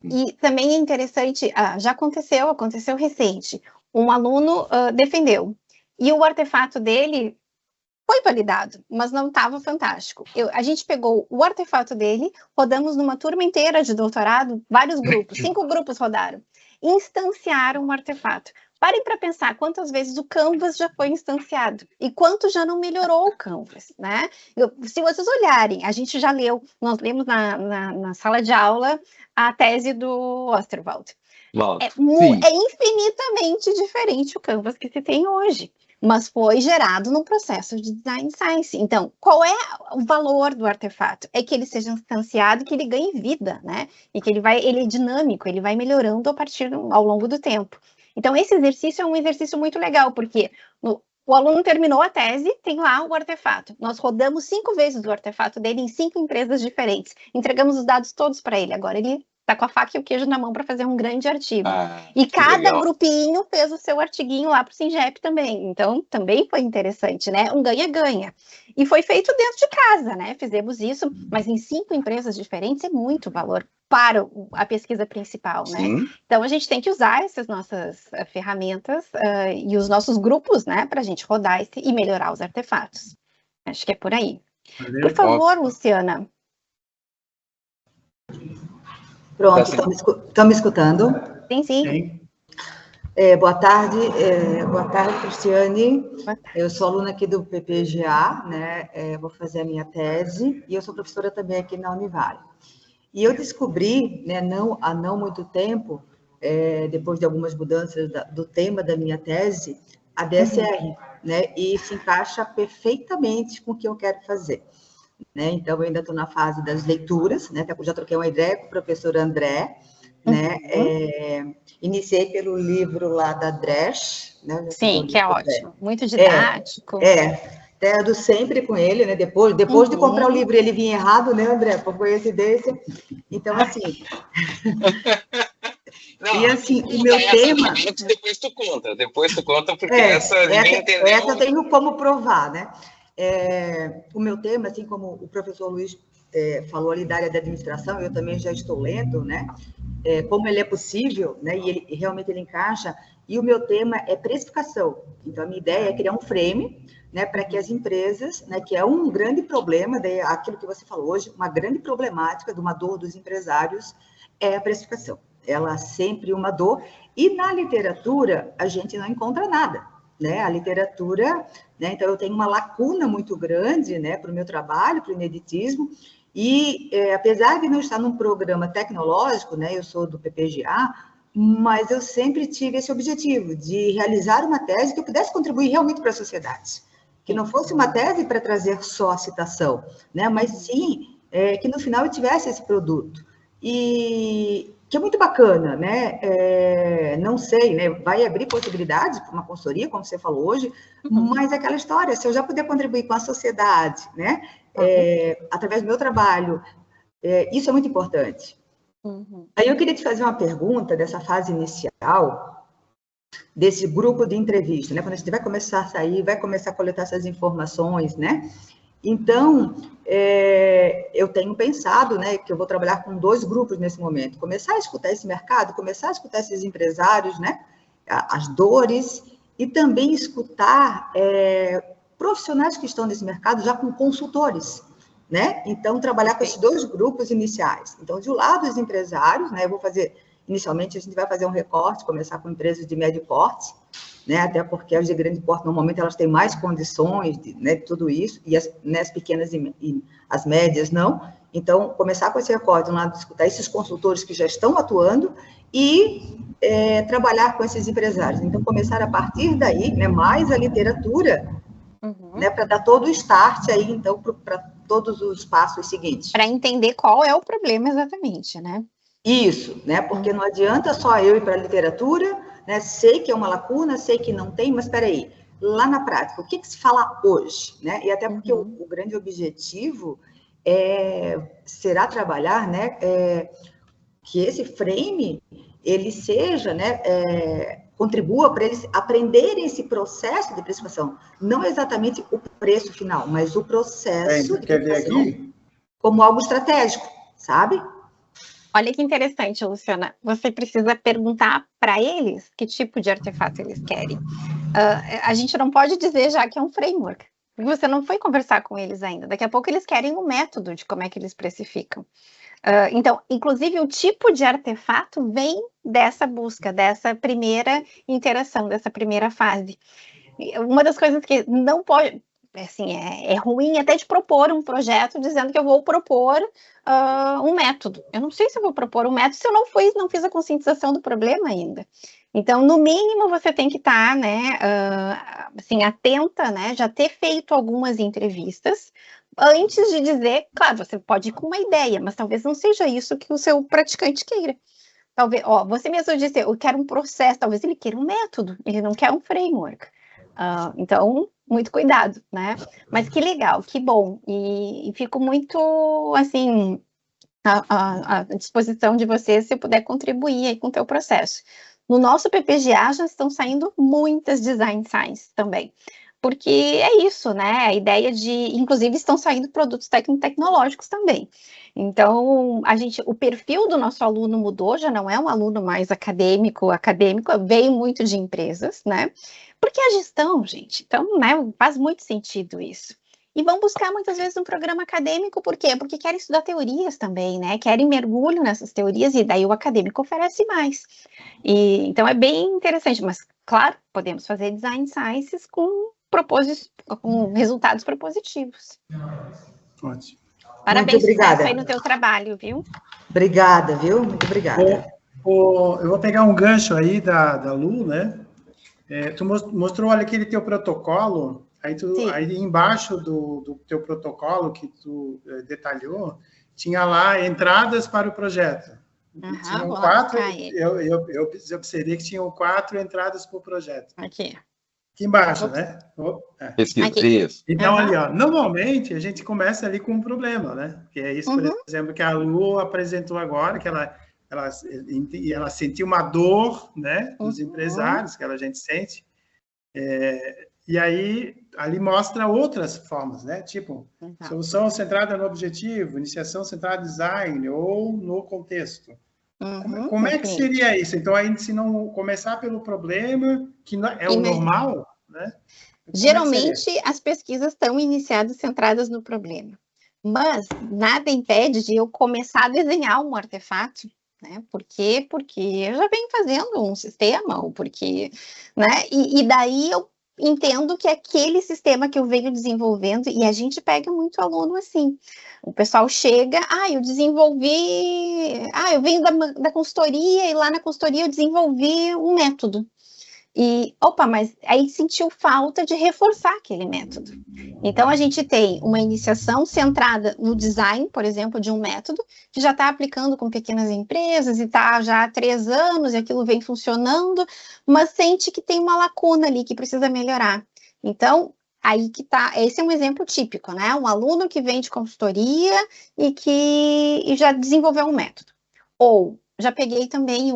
e também é interessante, já aconteceu recente. Um aluno defendeu, e o artefato dele foi validado, mas não estava fantástico. A gente pegou o artefato dele, rodamos numa turma inteira de doutorado, vários grupos, 5 grupos rodaram, instanciaram o artefato. Parem para pensar quantas vezes o Canvas já foi instanciado e quanto já não melhorou o Canvas, né? Se vocês olharem, a gente já nós lemos na sala de aula a tese do Osterwald. É infinitamente diferente o Canvas que se tem hoje, mas foi gerado num processo de Design Science. Então, qual é o valor do artefato? É que ele seja instanciado e que ele ganhe vida, né? E que ele é dinâmico, ele vai melhorando ao longo do tempo. Então, esse exercício é um exercício muito legal, porque o aluno terminou a tese, tem lá o artefato. Nós rodamos 5 vezes o artefato dele em 5 empresas diferentes. Entregamos os dados todos para ele. Agora ele está com a faca e o queijo na mão para fazer um grande artigo. E cada grupinho fez o seu artiguinho lá para o SINGEP também. Então, também foi interessante, né? Um ganha-ganha. E foi feito dentro de casa, né? Fizemos isso, mas em 5 empresas diferentes é muito valor para a pesquisa principal, né? Sim. Então, a gente tem que usar essas nossas ferramentas e os nossos grupos, né? Para a gente rodar e melhorar os artefatos. Acho que é por aí. Por favor, Luciana. Pronto, estão me escutando? Sim, sim. Boa tarde, Cristiane. Boa tarde. Eu sou aluna aqui do PPGA, né? Vou fazer a minha tese e eu sou professora também aqui na Univale. E eu descobri, né, há não muito tempo, depois de algumas mudanças do tema da minha tese, a DSR, né? E se encaixa perfeitamente com o que eu quero fazer. Né? Então, eu ainda estou na fase das leituras, né? Já troquei uma ideia com o professor André, né? Iniciei pelo livro lá da Dresch, né? Sim, que é ótimo, muito didático. Até do sempre com ele, né? Depois de comprar o livro, ele vinha errado, né, André? Por coincidência. Então, assim... Não, e assim, o meu tema... Depois tu conta, porque essa ninguém entendeu. Essa eu tenho como provar, né? O meu tema, assim como o professor Luiz falou ali da área da administração, eu também já estou lendo, né? Como ele é possível, né? E realmente ele encaixa. E o meu tema é precificação. Então, a minha ideia é criar um frame, né, para que as empresas, né, que é um grande problema, aquilo que você falou hoje, uma grande problemática de uma dor dos empresários é a precificação. Ela é sempre uma dor. E na literatura, a gente não encontra nada, né? A literatura, né? Então, eu tenho uma lacuna muito grande, né, para o meu trabalho, para o ineditismo. E, apesar de não estar num programa tecnológico, né, eu sou do PPGA, mas eu sempre tive esse objetivo de realizar uma tese que eu pudesse contribuir realmente para a sociedade. Que não fosse uma tese para trazer só a citação, né, mas sim que no final eu tivesse esse produto. E que é muito bacana, né? Não sei, né? Vai abrir possibilidades para uma consultoria, como você falou hoje, mas aquela história, se eu já puder contribuir com a sociedade, né? Através do meu trabalho, isso é muito importante. Aí eu queria te fazer uma pergunta dessa fase inicial, desse grupo de entrevista, né? Quando a gente vai começar a sair, vai começar a coletar essas informações, né? Então, eu tenho pensado, né, que eu vou trabalhar com 2 grupos nesse momento. Começar a escutar esse mercado, começar a escutar esses empresários, né, as dores, e também escutar profissionais que estão nesse mercado já com consultores, né? Então, trabalhar com esses 2 grupos iniciais. Então, de um lado, os empresários, né, eu vou fazer, inicialmente, a gente vai fazer um recorte, começar com empresas de médio porte, né, até porque as de grande porte, normalmente, elas têm mais condições de tudo isso, e as pequenas e as médias não. Então, começar com esse recorte, de um lado, escutar esses consultores que já estão atuando e trabalhar com esses empresários. Então, começar a partir daí, né, mais a literatura, né, para dar todo o start aí, então, para todos os passos seguintes. Para entender qual é o problema exatamente, né? Isso, né, porque não adianta só eu ir para a literatura, né? Sei que é uma lacuna, sei que não tem, mas espera aí, lá na prática, o que se fala hoje? Né? E até porque o grande objetivo será trabalhar, né, que esse frame, ele seja, né, contribua para eles aprenderem esse processo de precificação, não exatamente o preço final, mas o processo de precificação como algo estratégico, sabe? Olha que interessante, Luciana. Você precisa perguntar para eles que tipo de artefato eles querem. A gente não pode dizer já que é um framework, porque você não foi conversar com eles ainda. Daqui a pouco eles querem o método de como é que eles precificam. Então, inclusive, o tipo de artefato vem dessa busca, dessa primeira interação, dessa primeira fase. Uma das coisas que não pode... Assim, é ruim até de propor um projeto dizendo que eu vou propor um método. Eu não sei se eu vou propor um método se eu não fiz a conscientização do problema ainda. Então, no mínimo, você tem que estar, né, assim, atenta, né, já ter feito algumas entrevistas antes de dizer, claro, você pode ir com uma ideia, mas talvez não seja isso que o seu praticante queira. Talvez, você mesmo disse, eu quero um processo, talvez ele queira um método, ele não quer um framework. Então, muito cuidado, né? Mas que legal, que bom. E fico muito, assim, à disposição de você, se puder contribuir aí com o teu processo. No nosso PPGA já estão saindo muitas design science também. Porque é isso, né? A ideia de, inclusive, estão saindo produtos tecnológicos também. Então, o perfil do nosso aluno mudou, já não é um aluno mais acadêmico, veio muito de empresas, né? Porque a gestão, gente, então, né, faz muito sentido isso. E vão buscar muitas vezes um programa acadêmico, por quê? Porque querem estudar teorias também, né? Querem mergulho nessas teorias e daí o acadêmico oferece mais. Então é bem interessante, mas claro, podemos fazer design sciences com resultados propositivos. Ótimo. Parabéns, sucesso aí no teu trabalho, viu? Obrigada, viu? Muito obrigada. Eu vou pegar um gancho aí da Lu, né? Tu mostrou, olha, aquele teu protocolo, aí embaixo do teu protocolo que tu detalhou, tinha lá entradas para o projeto. Tinham 4, eu observei que tinham 4 entradas por projeto. Aqui embaixo, né? Pesquisa, isso. Então, ali, ó, normalmente a gente começa ali com um problema, né? Que é isso, por exemplo, que a Lu apresentou agora, que ela sentiu uma dor, né, dos empresários, que a gente sente, e aí ali mostra outras formas, né, tipo, solução centrada no objetivo, iniciação centrada no design, ou no contexto. Como é que seria isso? Então, aí, se não começar pelo problema, que é o normal, né? Geralmente, as pesquisas estão iniciadas centradas no problema, mas nada impede de eu começar a desenhar um artefato, né? Por quê? Porque eu já venho fazendo um sistema, ou porque, né? E daí eu entendo que aquele sistema que eu venho desenvolvendo, e a gente pega muito aluno assim, o pessoal chega, eu desenvolvi, eu venho da consultoria, e lá na consultoria eu desenvolvi um método. E, mas aí sentiu falta de reforçar aquele método. Então, a gente tem uma iniciação centrada no design, por exemplo, de um método, que já está aplicando com pequenas empresas e está já há 3 anos, e aquilo vem funcionando, mas sente que tem uma lacuna ali que precisa melhorar. Então, aí que tá, esse é um exemplo típico, né? Um aluno que vem de consultoria e já desenvolveu um método. Ou já peguei também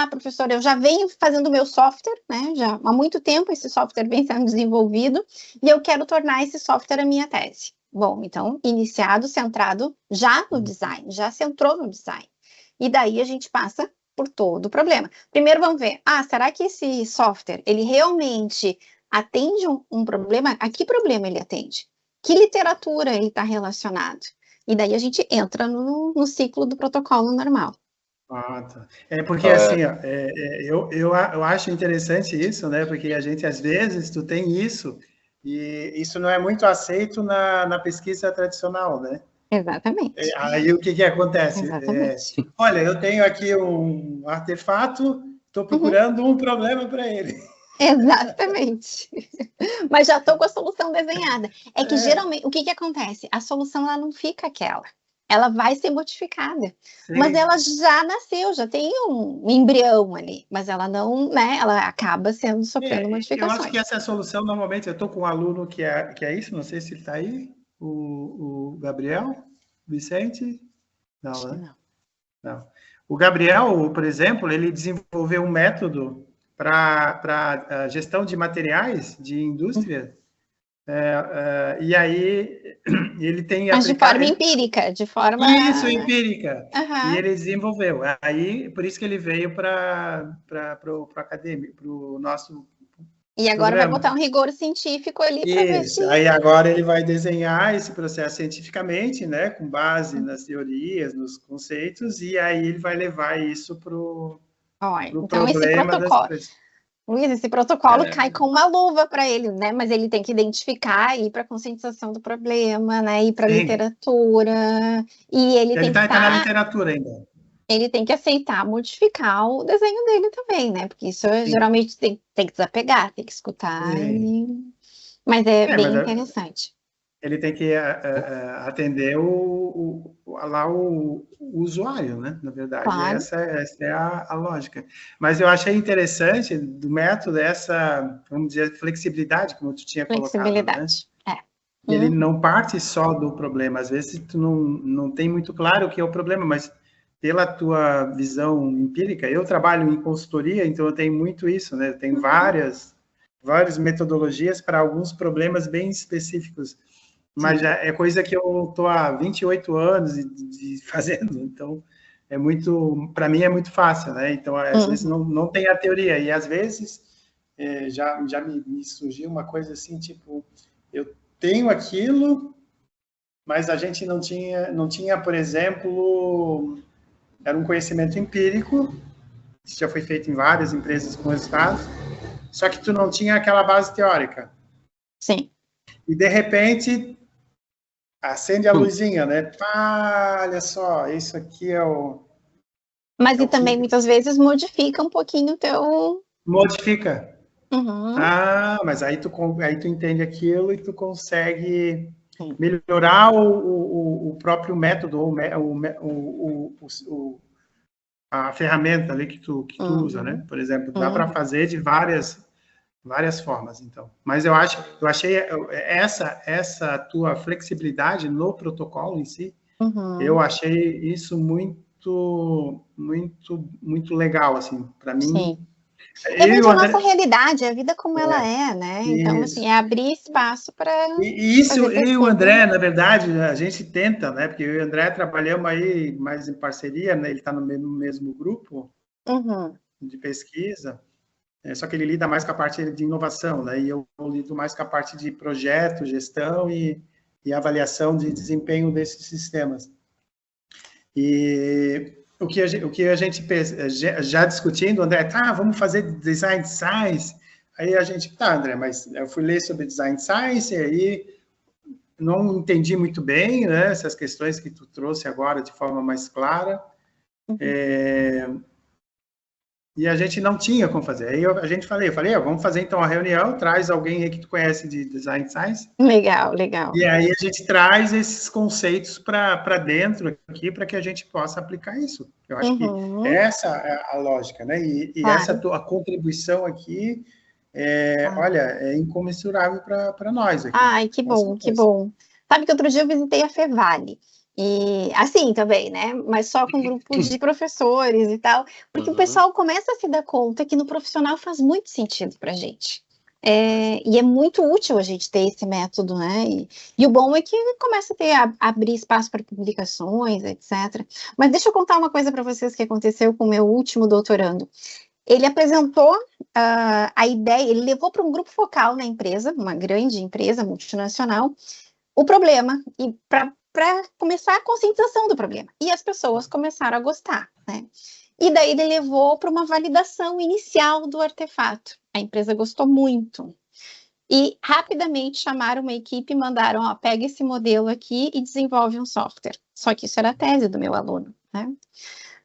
professora, eu já venho fazendo o meu software, né? Já há muito tempo esse software vem sendo desenvolvido e eu quero tornar esse software a minha tese. Bom, então, iniciado, centrado já no design, já centrou no design. E daí a gente passa por todo o problema. Primeiro vamos ver, será que esse software, ele realmente atende um problema? A que problema ele atende? Que literatura ele está relacionado? E daí a gente entra no ciclo do protocolo normal. Tá. Porque assim, eu acho interessante isso, né? Porque a gente, às vezes, tu tem isso, e isso não é muito aceito na pesquisa tradicional, né? Exatamente. Aí o que acontece? Exatamente. Olha, eu tenho aqui um artefato, estou procurando um problema para ele. Exatamente. Mas já estou com a solução desenhada. É que geralmente, o que acontece? A solução ela não fica aquela. Ela vai ser modificada. Sim. Mas ela já nasceu, já tem um embrião ali. Mas ela não, né? Ela acaba sofrendo modificações. Eu acho que essa é a solução, normalmente. Eu estou com um aluno que é isso, não sei se ele está aí. O Gabriel Vicente? Não, né? Não. O Gabriel, por exemplo, ele desenvolveu um método para gestão de materiais de indústria. E aí ele tem... Mas de forma empírica, de forma... Isso, empírica. E ele desenvolveu. Aí, por isso que ele veio para o acadêmico, para o nosso... E agora programa. Vai botar um rigor científico ali para ver se... Aí agora ele vai desenhar esse processo cientificamente, né, com base nas teorias, nos conceitos, e aí ele vai levar isso para o então problema esse protocolo... Luiz, esse protocolo cai com uma luva para ele, né? Mas ele tem que identificar e ir para a conscientização do problema, né? Ir para a literatura. E ele tem que estar na literatura ainda. Ele tem que aceitar modificar o desenho dele também, né? Porque isso geralmente tem que desapegar, tem que escutar. Mas é bem interessante. Ele tem que atender o usuário, né? Na verdade, claro. Essa é a lógica. Mas eu achei interessante do método essa, vamos dizer, flexibilidade, como tu tinha colocado. Flexibilidade, né? Ele não parte só do problema. Às vezes tu não tem muito claro o que é o problema, mas pela tua visão empírica, eu trabalho em consultoria, então eu tenho muito isso, né? Eu tenho várias metodologias para alguns problemas bem específicos. Mas já é coisa que eu estou há 28 anos fazendo, então para mim é muito fácil, né? Então, às vezes não tem a teoria, e às vezes já me surgiu uma coisa assim, tipo, eu tenho aquilo, mas a gente não tinha, por exemplo, era um conhecimento empírico, isso já foi feito em várias empresas com resultados, só que tu não tinha aquela base teórica. Sim. E, de repente, acende a luzinha, né? Olha só, isso aqui é Mas e também, muitas vezes, modifica um pouquinho o teu... Modifica. Uhum. Mas aí tu entende aquilo e tu consegue melhorar o próprio método, a ferramenta ali que tu usa, né? Por exemplo, dá para fazer de várias formas, então. Mas eu achei essa tua flexibilidade no protocolo em si, eu achei isso muito, muito, muito legal, assim, para mim. Sim. Depende da nossa realidade, a vida como ela é, né? Então, isso. assim, é abrir espaço para... E isso, eu e o André, na verdade, a gente tenta, né? Porque eu e o André trabalhamos aí mais em parceria, né? Ele está no mesmo grupo de pesquisa, só que ele lida mais com a parte de inovação, né? E eu lido mais com a parte de projeto, gestão e avaliação de desempenho desses sistemas. E o que a gente já discutindo, André, vamos fazer design science. Aí a gente, André, mas eu fui ler sobre design science e aí não entendi muito bem, né, essas questões que tu trouxe agora de forma mais clara. E a gente não tinha como fazer. Aí eu falei, vamos fazer então a reunião, traz alguém aí que tu conhece de design science. Legal, legal. E aí a gente traz esses conceitos para dentro aqui, para que a gente possa aplicar isso. Eu acho que essa é a lógica, né? E claro, essa tua contribuição aqui, olha, é incomensurável para nós aqui. Ai, que bom, que bom. Sabe que outro dia eu visitei a Fevale. E assim também, né? Mas só com um grupo de professores e tal, porque o pessoal começa a se dar conta que no profissional faz muito sentido para a gente. E é muito útil a gente ter esse método, né? E o bom é que começa a abrir espaço para publicações, etc. Mas deixa eu contar uma coisa para vocês que aconteceu com o meu último doutorando. Ele apresentou a ideia, ele levou para um grupo focal na empresa, uma grande empresa multinacional, o problema, e para começar a conscientização do problema. E as pessoas começaram a gostar, né? E daí ele levou para uma validação inicial do artefato. A empresa gostou muito. E rapidamente chamaram uma equipe e mandaram, pega esse modelo aqui e desenvolve um software. Só que isso era a tese do meu aluno, né?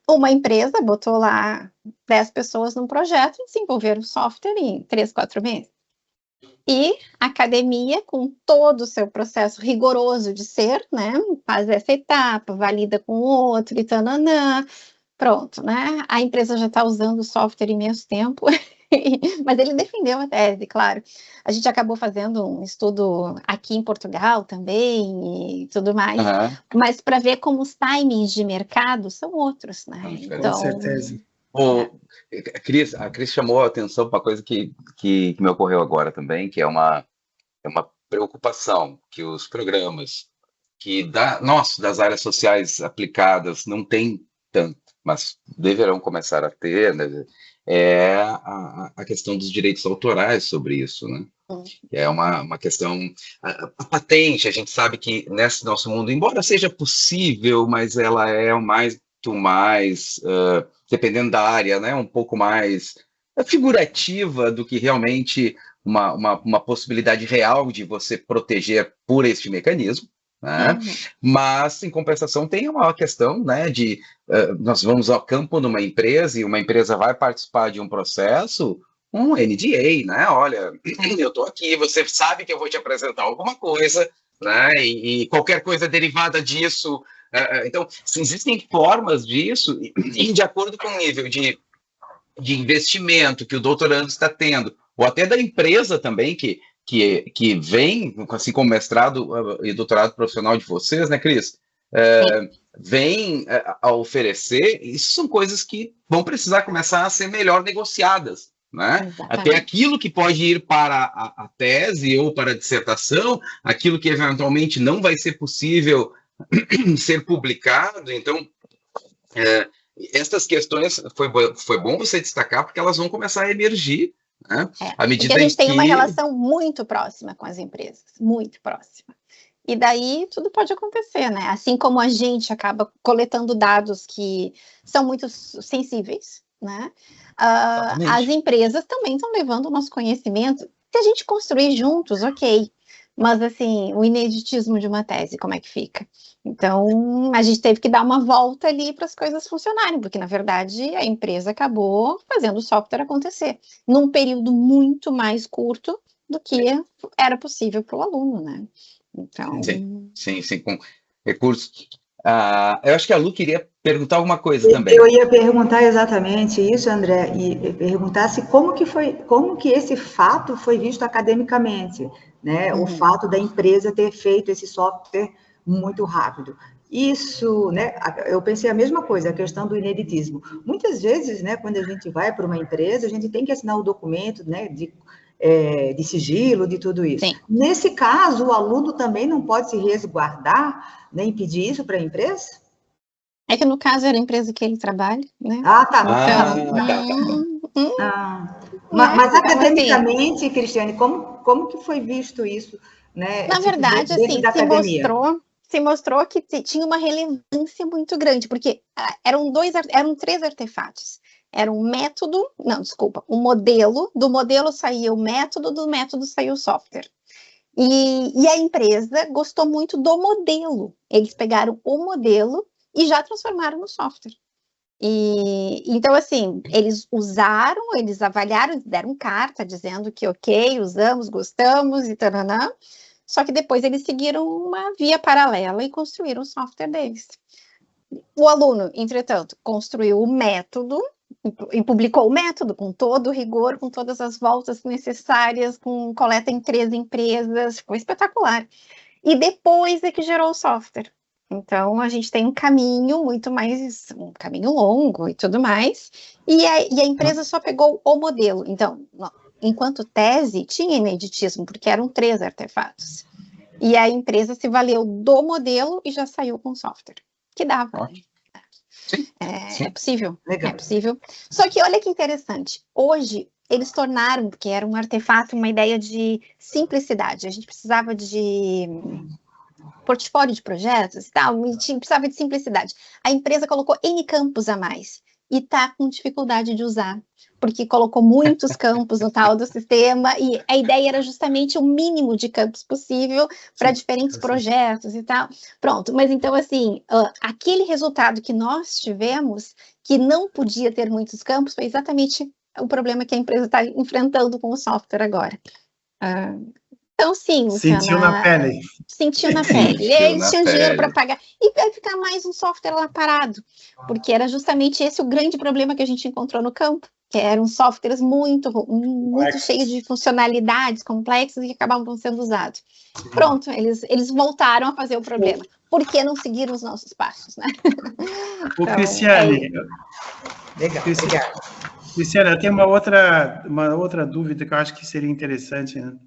Uma empresa botou lá 10 pessoas num projeto e desenvolveram o software em 3, 4 meses. E a academia, com todo o seu processo rigoroso de ser, né? Faz essa etapa, valida com o outro e tananã. Pronto, né? A empresa já está usando o software em menos tempo, mas ele defendeu a tese, claro. A gente acabou fazendo um estudo aqui em Portugal também e tudo mais, mas para ver como os timings de mercado são outros, né? Então, com certeza. A Cris chamou a atenção para uma coisa que me ocorreu agora também, que é uma preocupação que os programas das áreas sociais aplicadas não têm tanto, mas deverão começar a ter, né? É a questão dos direitos autorais sobre isso, né? É uma questão... A patente, a gente sabe que nesse nosso mundo, embora seja possível, mas ela é mais, dependendo da área, né? Um pouco mais figurativa do que realmente uma possibilidade real de você proteger por este mecanismo. Né? Mas, em compensação, tem uma questão, né, de nós vamos ao campo numa empresa e uma empresa vai participar de um processo, um NDA, né? Olha, eu estou aqui, você sabe que eu vou te apresentar alguma coisa, né? E qualquer coisa derivada disso. Então, existem formas disso, e de acordo com o nível de investimento que o doutorando está tendo, ou até da empresa também, que vem, assim como mestrado e doutorado profissional de vocês, né, Cris? Vem a oferecer, isso são coisas que vão precisar começar a ser melhor negociadas, né? Até aquilo que pode ir para a tese ou para a dissertação, aquilo que eventualmente não vai ser possível ser publicado. Então, essas questões foi bom você destacar, porque elas vão começar a emergir, né? À medida porque a gente tem uma relação muito próxima com as empresas, muito próxima. E daí tudo pode acontecer, né? Assim como a gente acaba coletando dados que são muito sensíveis, né? As empresas também estão levando o nosso conhecimento. Se a gente construir juntos, ok. Mas, assim, o ineditismo de uma tese, como é que fica? Então, a gente teve que dar uma volta ali para as coisas funcionarem, porque, na verdade, a empresa acabou fazendo o software acontecer, num período muito mais curto do que era possível para o aluno, né? Então... Sim, com recursos. Eu acho que a Lu queria perguntar alguma coisa também. Eu ia perguntar exatamente isso, André, e perguntar se como que esse fato foi visto academicamente, né? O fato da empresa ter feito esse software muito rápido. Isso, né? Eu pensei a mesma coisa, a questão do ineditismo. Muitas vezes, né, quando a gente vai para uma empresa, a gente tem que assinar o documento, né, de sigilo, de tudo isso. Sim. Nesse caso, o aluno também não pode se resguardar, nem pedir isso para a empresa? É que no caso era a empresa que ele trabalha, né? Ah, tá. Mas academicamente, assim, Cristiane, como que foi visto isso, né? Na verdade, assim, se mostrou que tinha uma relevância muito grande, porque eram 3 artefatos. Era um método, um modelo, do modelo saía o método, do método saía o software. E a empresa gostou muito do modelo. Eles pegaram o modelo e já transformaram no software. Então, assim, eles usaram, eles avaliaram, deram carta dizendo que ok, usamos, gostamos e taranã, só que depois eles seguiram uma via paralela e construíram o software deles. O aluno, entretanto, construiu o método e publicou o método com todo o rigor, com todas as voltas necessárias, com coleta em 3 empresas, ficou espetacular. E depois é que gerou o software. Então, a gente tem um caminho um caminho longo e tudo mais, e a empresa só pegou o modelo. Então, enquanto tese, tinha ineditismo, porque eram 3 artefatos. E a empresa se valeu do modelo e já saiu com o software, que dava. Sim. É possível, Legal. é possível. Só que olha que interessante, hoje eles tornaram, porque era um artefato, uma ideia de simplicidade. A gente precisava de portfólio de projetos e tal, e precisava de simplicidade. A empresa colocou N campos a mais e está com dificuldade de usar, porque colocou muitos campos no tal do sistema, e a ideia era justamente o mínimo de campos possível para diferentes projetos e tal. Pronto, mas então, assim, aquele resultado que nós tivemos, que não podia ter muitos campos, foi exatamente o problema que a empresa está enfrentando com o software agora. Então, sim, Luciana, sentiu na pele. Sentiu na pele. Eles tinham dinheiro para pagar. E vai ficar mais um software lá parado, porque era justamente esse o grande problema que a gente encontrou no campo, que eram softwares muito cheios de funcionalidades complexas e que acabavam não sendo usados. Pronto, eles voltaram a fazer o problema. Por que não seguiram os nossos passos, né? O Cristiane, Legal, Cristiane, eu tenho uma outra dúvida que eu acho que seria interessante, né?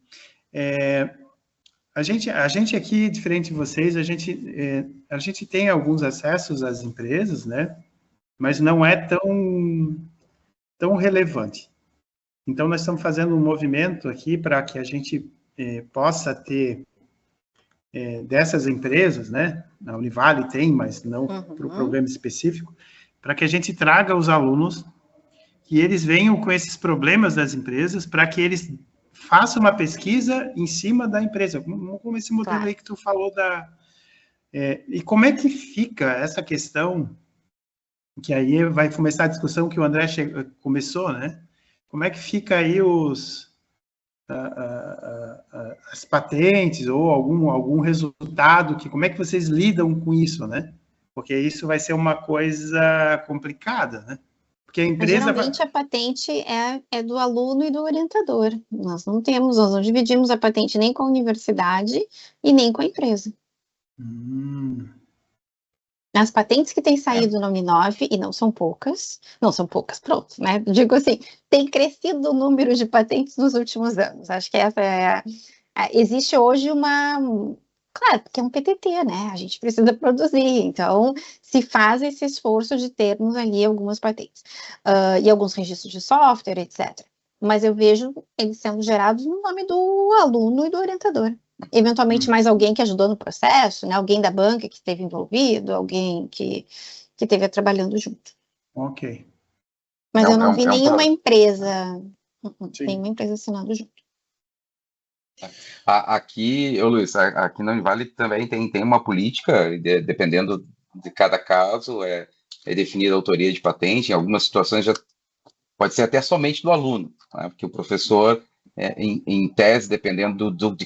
A gente aqui, diferente de vocês, a gente tem alguns acessos às empresas, né? Mas não é tão relevante. Então, nós estamos fazendo um movimento aqui para que a gente possa ter dessas empresas, né? A Univale tem, mas não para o programa específico, para que a gente traga os alunos, que eles venham com esses problemas das empresas, para que eles façam uma pesquisa em cima da empresa, como esse modelo aí que tu falou e como é que fica essa questão, que aí vai começar a discussão que o André começou, né? Como é que fica aí as patentes ou algum resultado, como é que vocês lidam com isso, né? Porque isso vai ser uma coisa complicada, né? Porque a empresa geralmente a patente é do aluno e do orientador. Nós não dividimos a patente nem com a universidade e nem com a empresa. As patentes que têm saído na Uninove, e não são poucas, pronto, né? Digo assim, tem crescido o número de patentes nos últimos anos. Acho que essa existe hoje claro, porque é um PTT, né? A gente precisa produzir, então se faz esse esforço de termos ali algumas patentes e alguns registros de software, etc. Mas eu vejo eles sendo gerados no nome do aluno e do orientador. Eventualmente mais alguém que ajudou no processo, né? Alguém da banca que esteve envolvido, alguém que esteve trabalhando junto. Ok. Mas eu não vi nenhuma empresa, nenhuma empresa assinando junto. Aqui, Luiz, aqui na Univale também tem uma política, dependendo de cada caso, é definida a autoria de patente. Em algumas situações já pode ser até somente do aluno, né? Porque o professor, em tese, dependendo do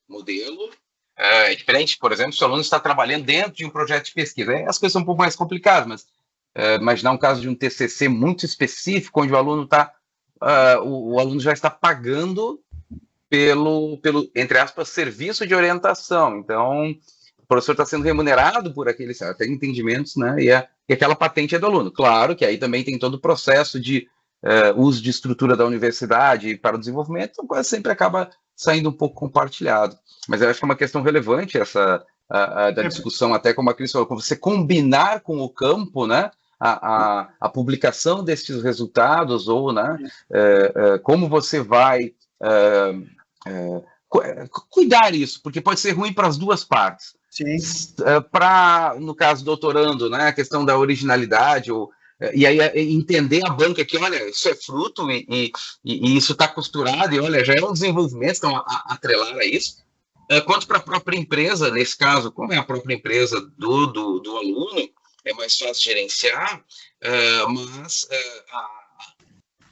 modelo, é diferente. Por exemplo, se o aluno está trabalhando dentro de um projeto de pesquisa, as coisas são um pouco mais complicadas, mas imaginar um caso de um TCC muito específico, onde o aluno está, o aluno já está pagando pelo, entre aspas, serviço de orientação. Então, o professor está sendo remunerado por aqueles entendimentos, né? E aquela patente é do aluno. Claro que aí também tem todo o processo de uso de estrutura da universidade para o desenvolvimento, então quase sempre acaba saindo um pouco compartilhado. Mas eu acho que é uma questão relevante essa da discussão, até como a Cris falou, como você combinar com o campo, né? A publicação desses resultados, ou, né? Como você vai cuidar isso, porque pode ser ruim para as duas partes. Sim. No caso, doutorando, né, a questão da originalidade, e aí entender a banca que, olha, isso é fruto e isso está costurado, e olha, já é um desenvolvimento, então atrelar a isso. Quanto para a própria empresa, nesse caso, como é a própria empresa do aluno, é mais fácil gerenciar, mas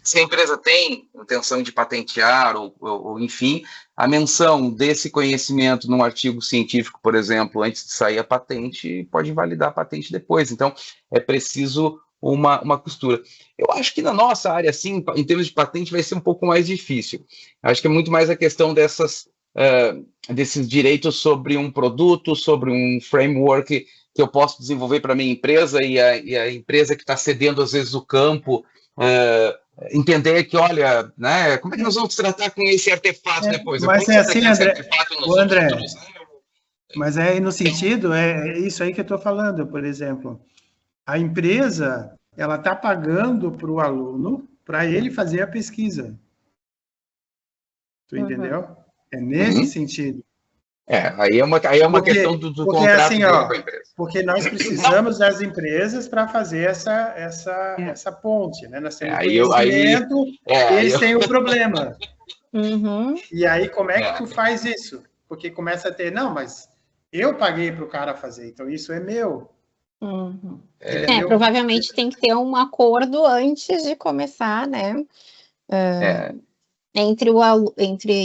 se a empresa tem intenção de patentear, ou enfim, a menção desse conhecimento num artigo científico, por exemplo, antes de sair a patente, pode invalidar a patente depois. Então, é preciso uma costura. Eu acho que na nossa área, assim, em termos de patente, vai ser um pouco mais difícil. Acho que é muito mais a questão desses direitos sobre um produto, sobre um framework que eu posso desenvolver para a minha empresa, e a empresa que está cedendo, às vezes, o campo, entender que, olha, né, como é que nós vamos tratar com esse artefato depois? Mas é assim, André, mas é no sentido, é isso aí que eu estou falando, por exemplo, a empresa, ela está pagando para o aluno para ele fazer a pesquisa. Tu entendeu? É nesse sentido. Aí é uma questão do contrato assim, com a empresa. Porque nós precisamos das empresas para fazer essa ponte, né? Nós temos conhecimento, eles têm o problema. E aí, como é que tu faz isso? Porque começa a ter, não, mas eu paguei para o cara fazer, então isso é meu. Provavelmente tem que ter um acordo antes de começar, né? Entre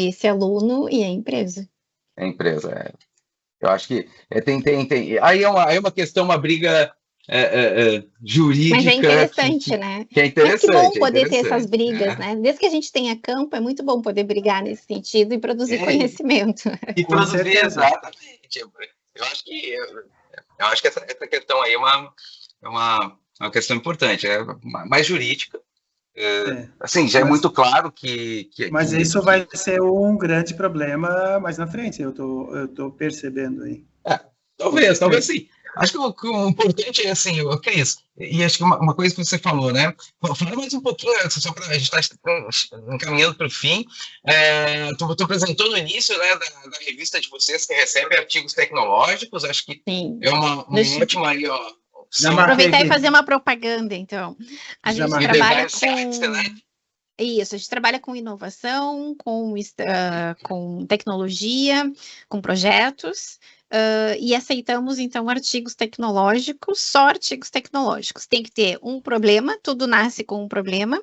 esse aluno e a empresa. A empresa, eu acho que tem. Aí é uma questão, uma briga jurídica. Mas é interessante, né? Que é interessante. Mas que bom poder ter essas brigas, né? Desde que a gente tenha campo, é muito bom poder brigar nesse sentido e produzir conhecimento. E produzir, exatamente. Eu acho que essa questão aí é uma questão importante, mais jurídica. Assim, já é muito claro que mas isso vai ser um grande problema mais na frente, eu tô percebendo aí. Talvez sim. Acho que o importante é assim, Cris, e acho que uma coisa que você falou, né? Fala mais um pouquinho, só para a gente estar encaminhando para o fim. Tu apresentou no início, né, da revista de vocês, que recebe artigos tecnológicos, acho que é uma ótima aí, ó. Aproveitar e fazer uma propaganda, então. A gente trabalha Isso, a gente trabalha com inovação, com tecnologia, com projetos, e aceitamos, então, artigos tecnológicos, só artigos tecnológicos. Tem que ter um problema, tudo nasce com um problema,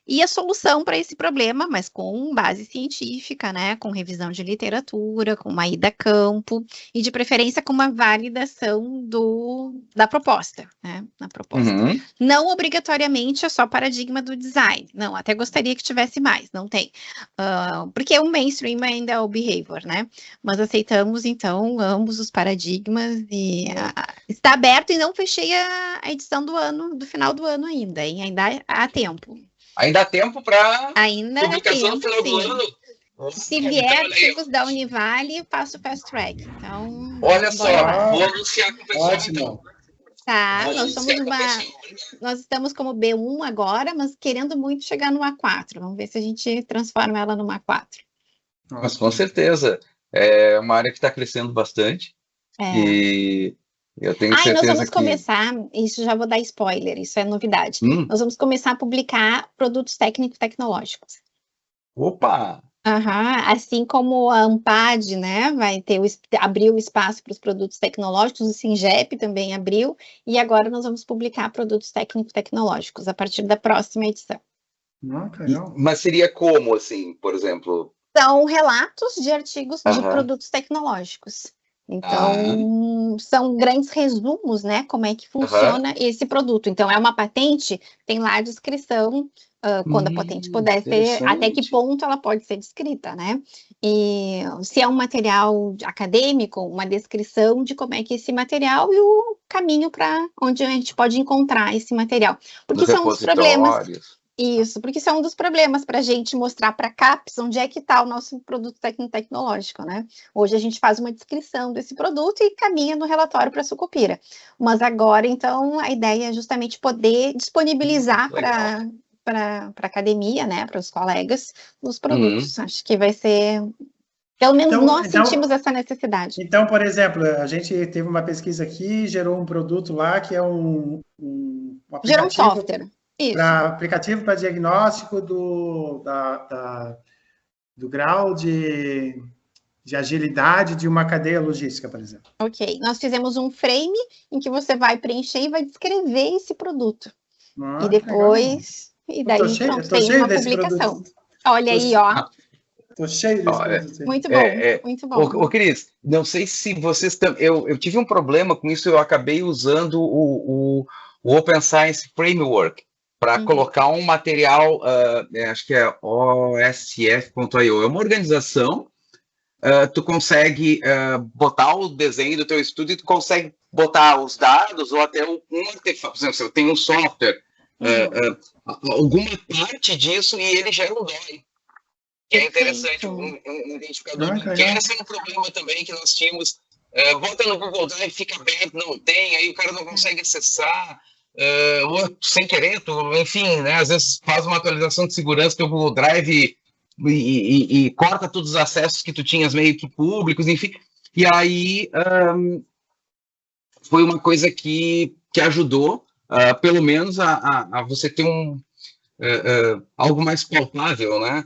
e a solução para esse problema, mas com base científica, né, com revisão de literatura, com uma ida a campo, e de preferência com uma validação da proposta, né, na proposta. Não obrigatoriamente é só paradigma do design, não, até gostaria que tivesse mais, não tem, porque o mainstream ainda é o behavior, né, mas aceitamos, então, ambos os paradigmas, e está aberto, e não fechei a edição do final do ano ainda, hein? Ainda há tempo. Ainda há tempo para publicação no final do ano. Se vier artigos da Univale, faço fast track. Então, olha só, vou anunciar com o pessoal. Ótimo. Tá, nós estamos como B1 agora, mas querendo muito chegar no A4. Vamos ver se a gente transforma ela numa A4. Mas com certeza. É uma área que está crescendo bastante. E eu tenho certeza nós vamos começar, isso já vou dar spoiler, isso é novidade. Nós vamos começar a publicar produtos técnico-tecnológicos. Opa! Assim como a ANPAD, né, vai ter abriu o espaço para os produtos tecnológicos, o SINGEP também abriu, e agora nós vamos publicar produtos técnico-tecnológicos a partir da próxima edição. Mas seria como, assim, por exemplo? São relatos de artigos de produtos tecnológicos. Então, são grandes resumos, né, como é que funciona esse produto. Então, é uma patente, tem lá a descrição, quando a patente puder ser, até que ponto ela pode ser descrita, né? E se é um material acadêmico, uma descrição de como é que esse material e o caminho para onde a gente pode encontrar esse material. Porque são os problemas. Isso, porque isso é um dos problemas para a gente mostrar para a CAPES onde é que está o nosso produto técnico-tecnológico, né? Hoje a gente faz uma descrição desse produto e caminha no relatório para a Sucupira. Mas agora, então, a ideia é justamente poder disponibilizar para a academia, né, para os colegas, os produtos. Acho que vai ser... Pelo menos nós sentimos essa necessidade. Então, por exemplo, a gente teve uma pesquisa aqui, gerou um produto lá que é um aplicativo... Gerou um software. Aplicativo para diagnóstico do grau de agilidade de uma cadeia logística, por exemplo. Ok, nós fizemos um frame em que você vai preencher e vai descrever esse produto. E depois, e daí pronto, tem uma publicação. Produto. Olha aí, ó. Estou cheio desse produto. Muito bom, muito bom. Ô, Cris, não sei se vocês... Eu tive um problema com isso, eu acabei usando o Open Science Framework para colocar um material, acho que é OSF.io, é uma organização, tu consegue botar o desenho do teu estudo e tu consegue botar os dados ou até um artefato, por exemplo, se eu tenho um software, alguma parte disso e ele gera um DOI, que é interessante, um identificador, que esse é um problema também que nós tínhamos, bota no Google Drive, fica aberto, não tem, aí o cara não consegue acessar, ou sem querer, enfim, né, às vezes faz uma atualização de segurança do Google Drive e corta todos os acessos que tu tinhas meio que públicos, enfim, e aí foi uma coisa que ajudou, pelo menos a você ter algo mais palpável, né,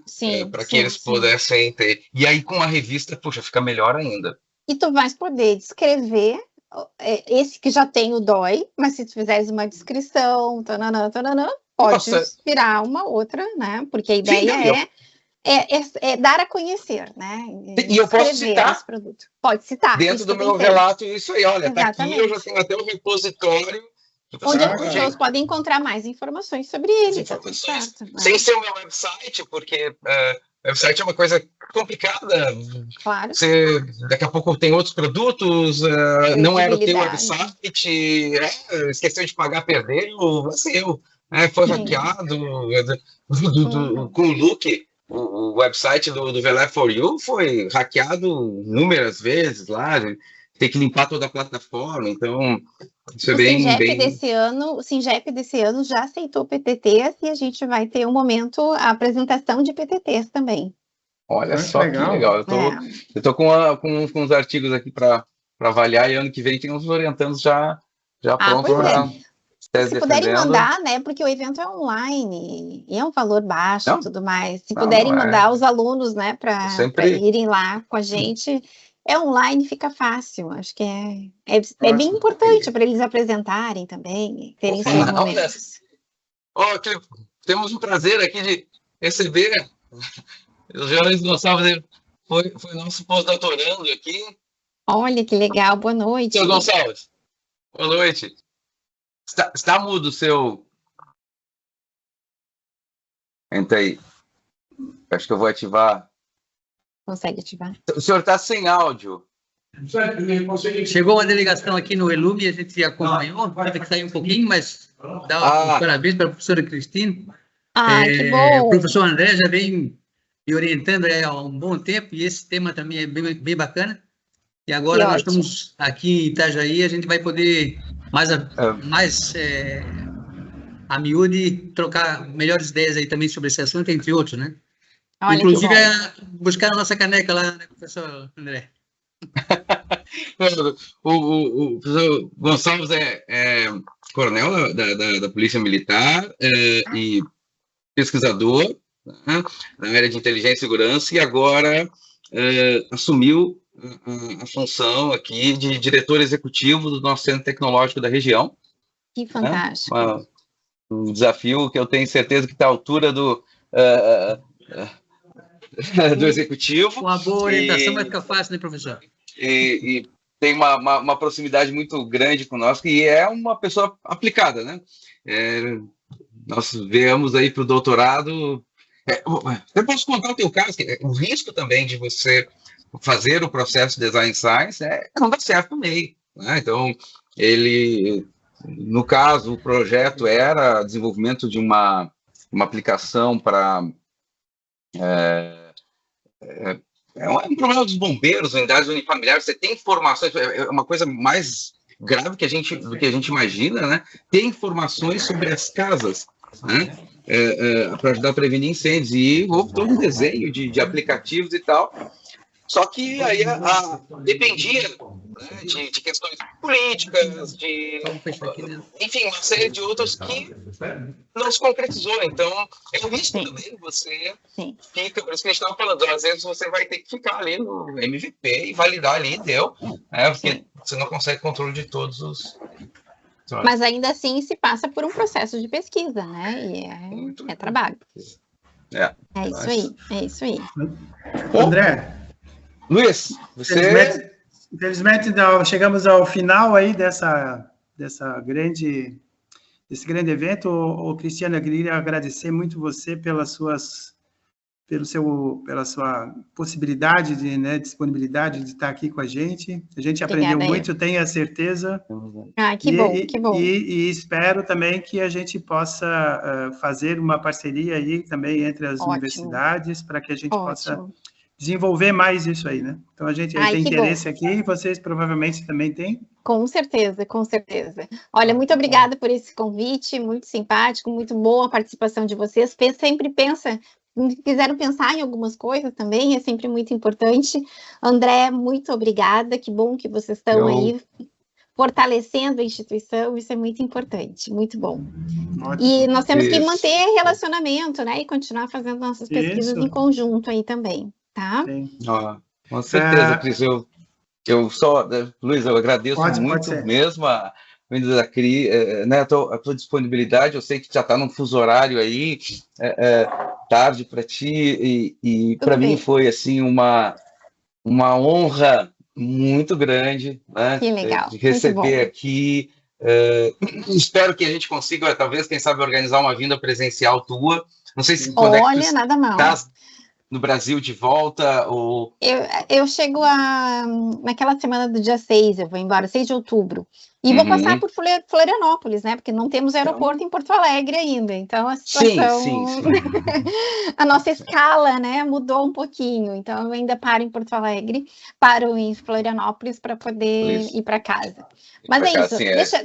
para que eles pudessem ter, e aí com a revista, puxa, fica melhor ainda. E tu vais poder descrever esse que já tem o DOI, mas se tu fizeres uma descrição, pode virar uma outra, né? Porque a ideia é dar a conhecer, né? E eu posso citar esse produto. Pode citar. Dentro do meu relato, isso aí, olha, tá aqui, eu já tenho até o repositório. Onde as pessoas podem encontrar mais informações sobre ele. Sem ser o meu website, porque... website é uma coisa complicada. Claro. Daqui a pouco tem outros produtos, não era o teu website, esqueceu de pagar, perdeu, foi hackeado. Com o Look, o website do VLF4U foi hackeado inúmeras vezes lá, tem que limpar toda a plataforma, então isso é bem... O SINGEP desse ano já aceitou PTTs e a gente vai ter um momento, a apresentação de PTTs também. Olha só que legal. Eu tô com uns artigos aqui para avaliar e ano que vem tem uns orientandos já prontos para se puderem mandar, né, porque o evento é online e é um valor baixo e tudo mais. Se puderem mandar os alunos, né, para irem lá com a gente... online fica fácil, acho que é bem importante para eles apresentarem também, terem seus momentos. Temos um prazer aqui de receber o Jones Gonçalves, foi nosso pós-doutorando aqui. Olha que legal, boa noite. Seu Gonçalves, boa noite. Está mudo o seu... Entra aí. Acho que eu vou ativar... Consegue ativar? O senhor está sem áudio. Chegou uma delegação aqui no Elume, a gente acompanhou, teve que sair um pouquinho, mas dá os parabéns para a professora Cristina. Que bom! O professor André já vem me orientando há um bom tempo, e esse tema também é bem bacana. E agora nós estamos aqui em Itajaí, a gente vai poder mais a miúde trocar melhores ideias aí também sobre esse assunto, entre outros, né? Olha, inclusive, buscar a nossa caneca lá, né, professor André? O professor Gonçalves é coronel da Polícia Militar e pesquisador né, na área de inteligência e segurança, e agora assumiu a função aqui de diretor executivo do nosso centro tecnológico da região. Que fantástico. Um desafio que eu tenho certeza que está à altura do executivo. Uma boa orientação vai ficar fácil, né, professor? E tem uma proximidade muito grande conosco e é uma pessoa aplicada, né? Nós viemos aí para o doutorado. Eu posso contar o teu caso, que o risco também de você fazer o processo de Design Science não dá certo no meio, né? Então, no caso, o projeto era desenvolvimento de uma aplicação para... É um problema dos bombeiros, unidades unifamiliares, você tem informações, é uma coisa mais grave do que a gente imagina, né? Ter informações sobre as casas, né? Para ajudar a prevenir incêndios, e houve todo um desenho de aplicativos e tal, só que aí dependia, né, de questões políticas, enfim, uma série de outras que não se concretizou. Então, é um risco também, você fica, por isso que a gente estava falando, às vezes você vai ter que ficar ali no MVP e validar ali, deu, né, porque você não consegue controle de todos os... Mas ainda assim se passa por um processo de pesquisa, né, e é trabalho. É isso aí. André... Luiz, você... Infelizmente, chegamos ao final aí desse grande evento. O Cristiano, eu queria agradecer muito você pela sua possibilidade, disponibilidade de estar aqui com a gente. A gente aprendeu muito, tenho a certeza. Que bom, que bom. E espero também que a gente possa fazer uma parceria aí também entre as universidades, para que a gente possa desenvolver mais isso aí, né? Então, a gente tem interesse aqui, e vocês provavelmente também têm. Com certeza, com certeza. Olha, muito obrigada por esse convite, muito simpático, muito boa a participação de vocês. Quiseram pensar em algumas coisas também, é sempre muito importante. André, muito obrigada, que bom que vocês estão aí fortalecendo a instituição, isso é muito importante, muito bom. E nós temos que manter relacionamento, né, e continuar fazendo nossas pesquisas em conjunto aí também. Tá? Com certeza, Cris. Luiz, eu agradeço muito mesmo a vinda da Cris, né, a tua disponibilidade. Eu sei que já está num fuso horário aí, tarde para ti, e para mim foi assim uma honra muito grande, né, que legal. De receber aqui. Espero que a gente consiga, talvez, quem sabe, organizar uma vinda presencial tua. Não sei se quando nada mal. No Brasil de volta, ou... Eu chego naquela semana do dia 6, eu vou embora, 6 de outubro. E vou passar por Florianópolis, né? Porque não temos aeroporto em Porto Alegre ainda. Então, a situação... Sim. A nossa escala, né, mudou um pouquinho. Então, eu ainda paro em Porto Alegre, paro em Florianópolis para poder ir para casa. Mas isso,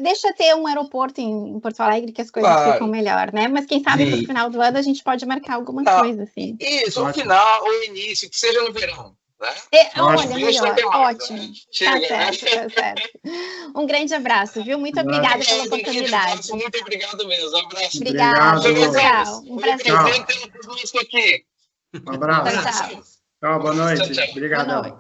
deixa ter um aeroporto em Porto Alegre, que as coisas ficam melhor, né? Mas quem sabe no final do ano a gente pode marcar alguma coisa, assim. Isso, o final ou o início, que seja no verão. Olha, melhor, ótimo. Tá certo. Um grande abraço, viu? Muito obrigada pela oportunidade. Muito obrigado mesmo. Um abraço. Obrigada, tchau. Um prazer. Um abraço. Tchau, boa noite. Obrigado.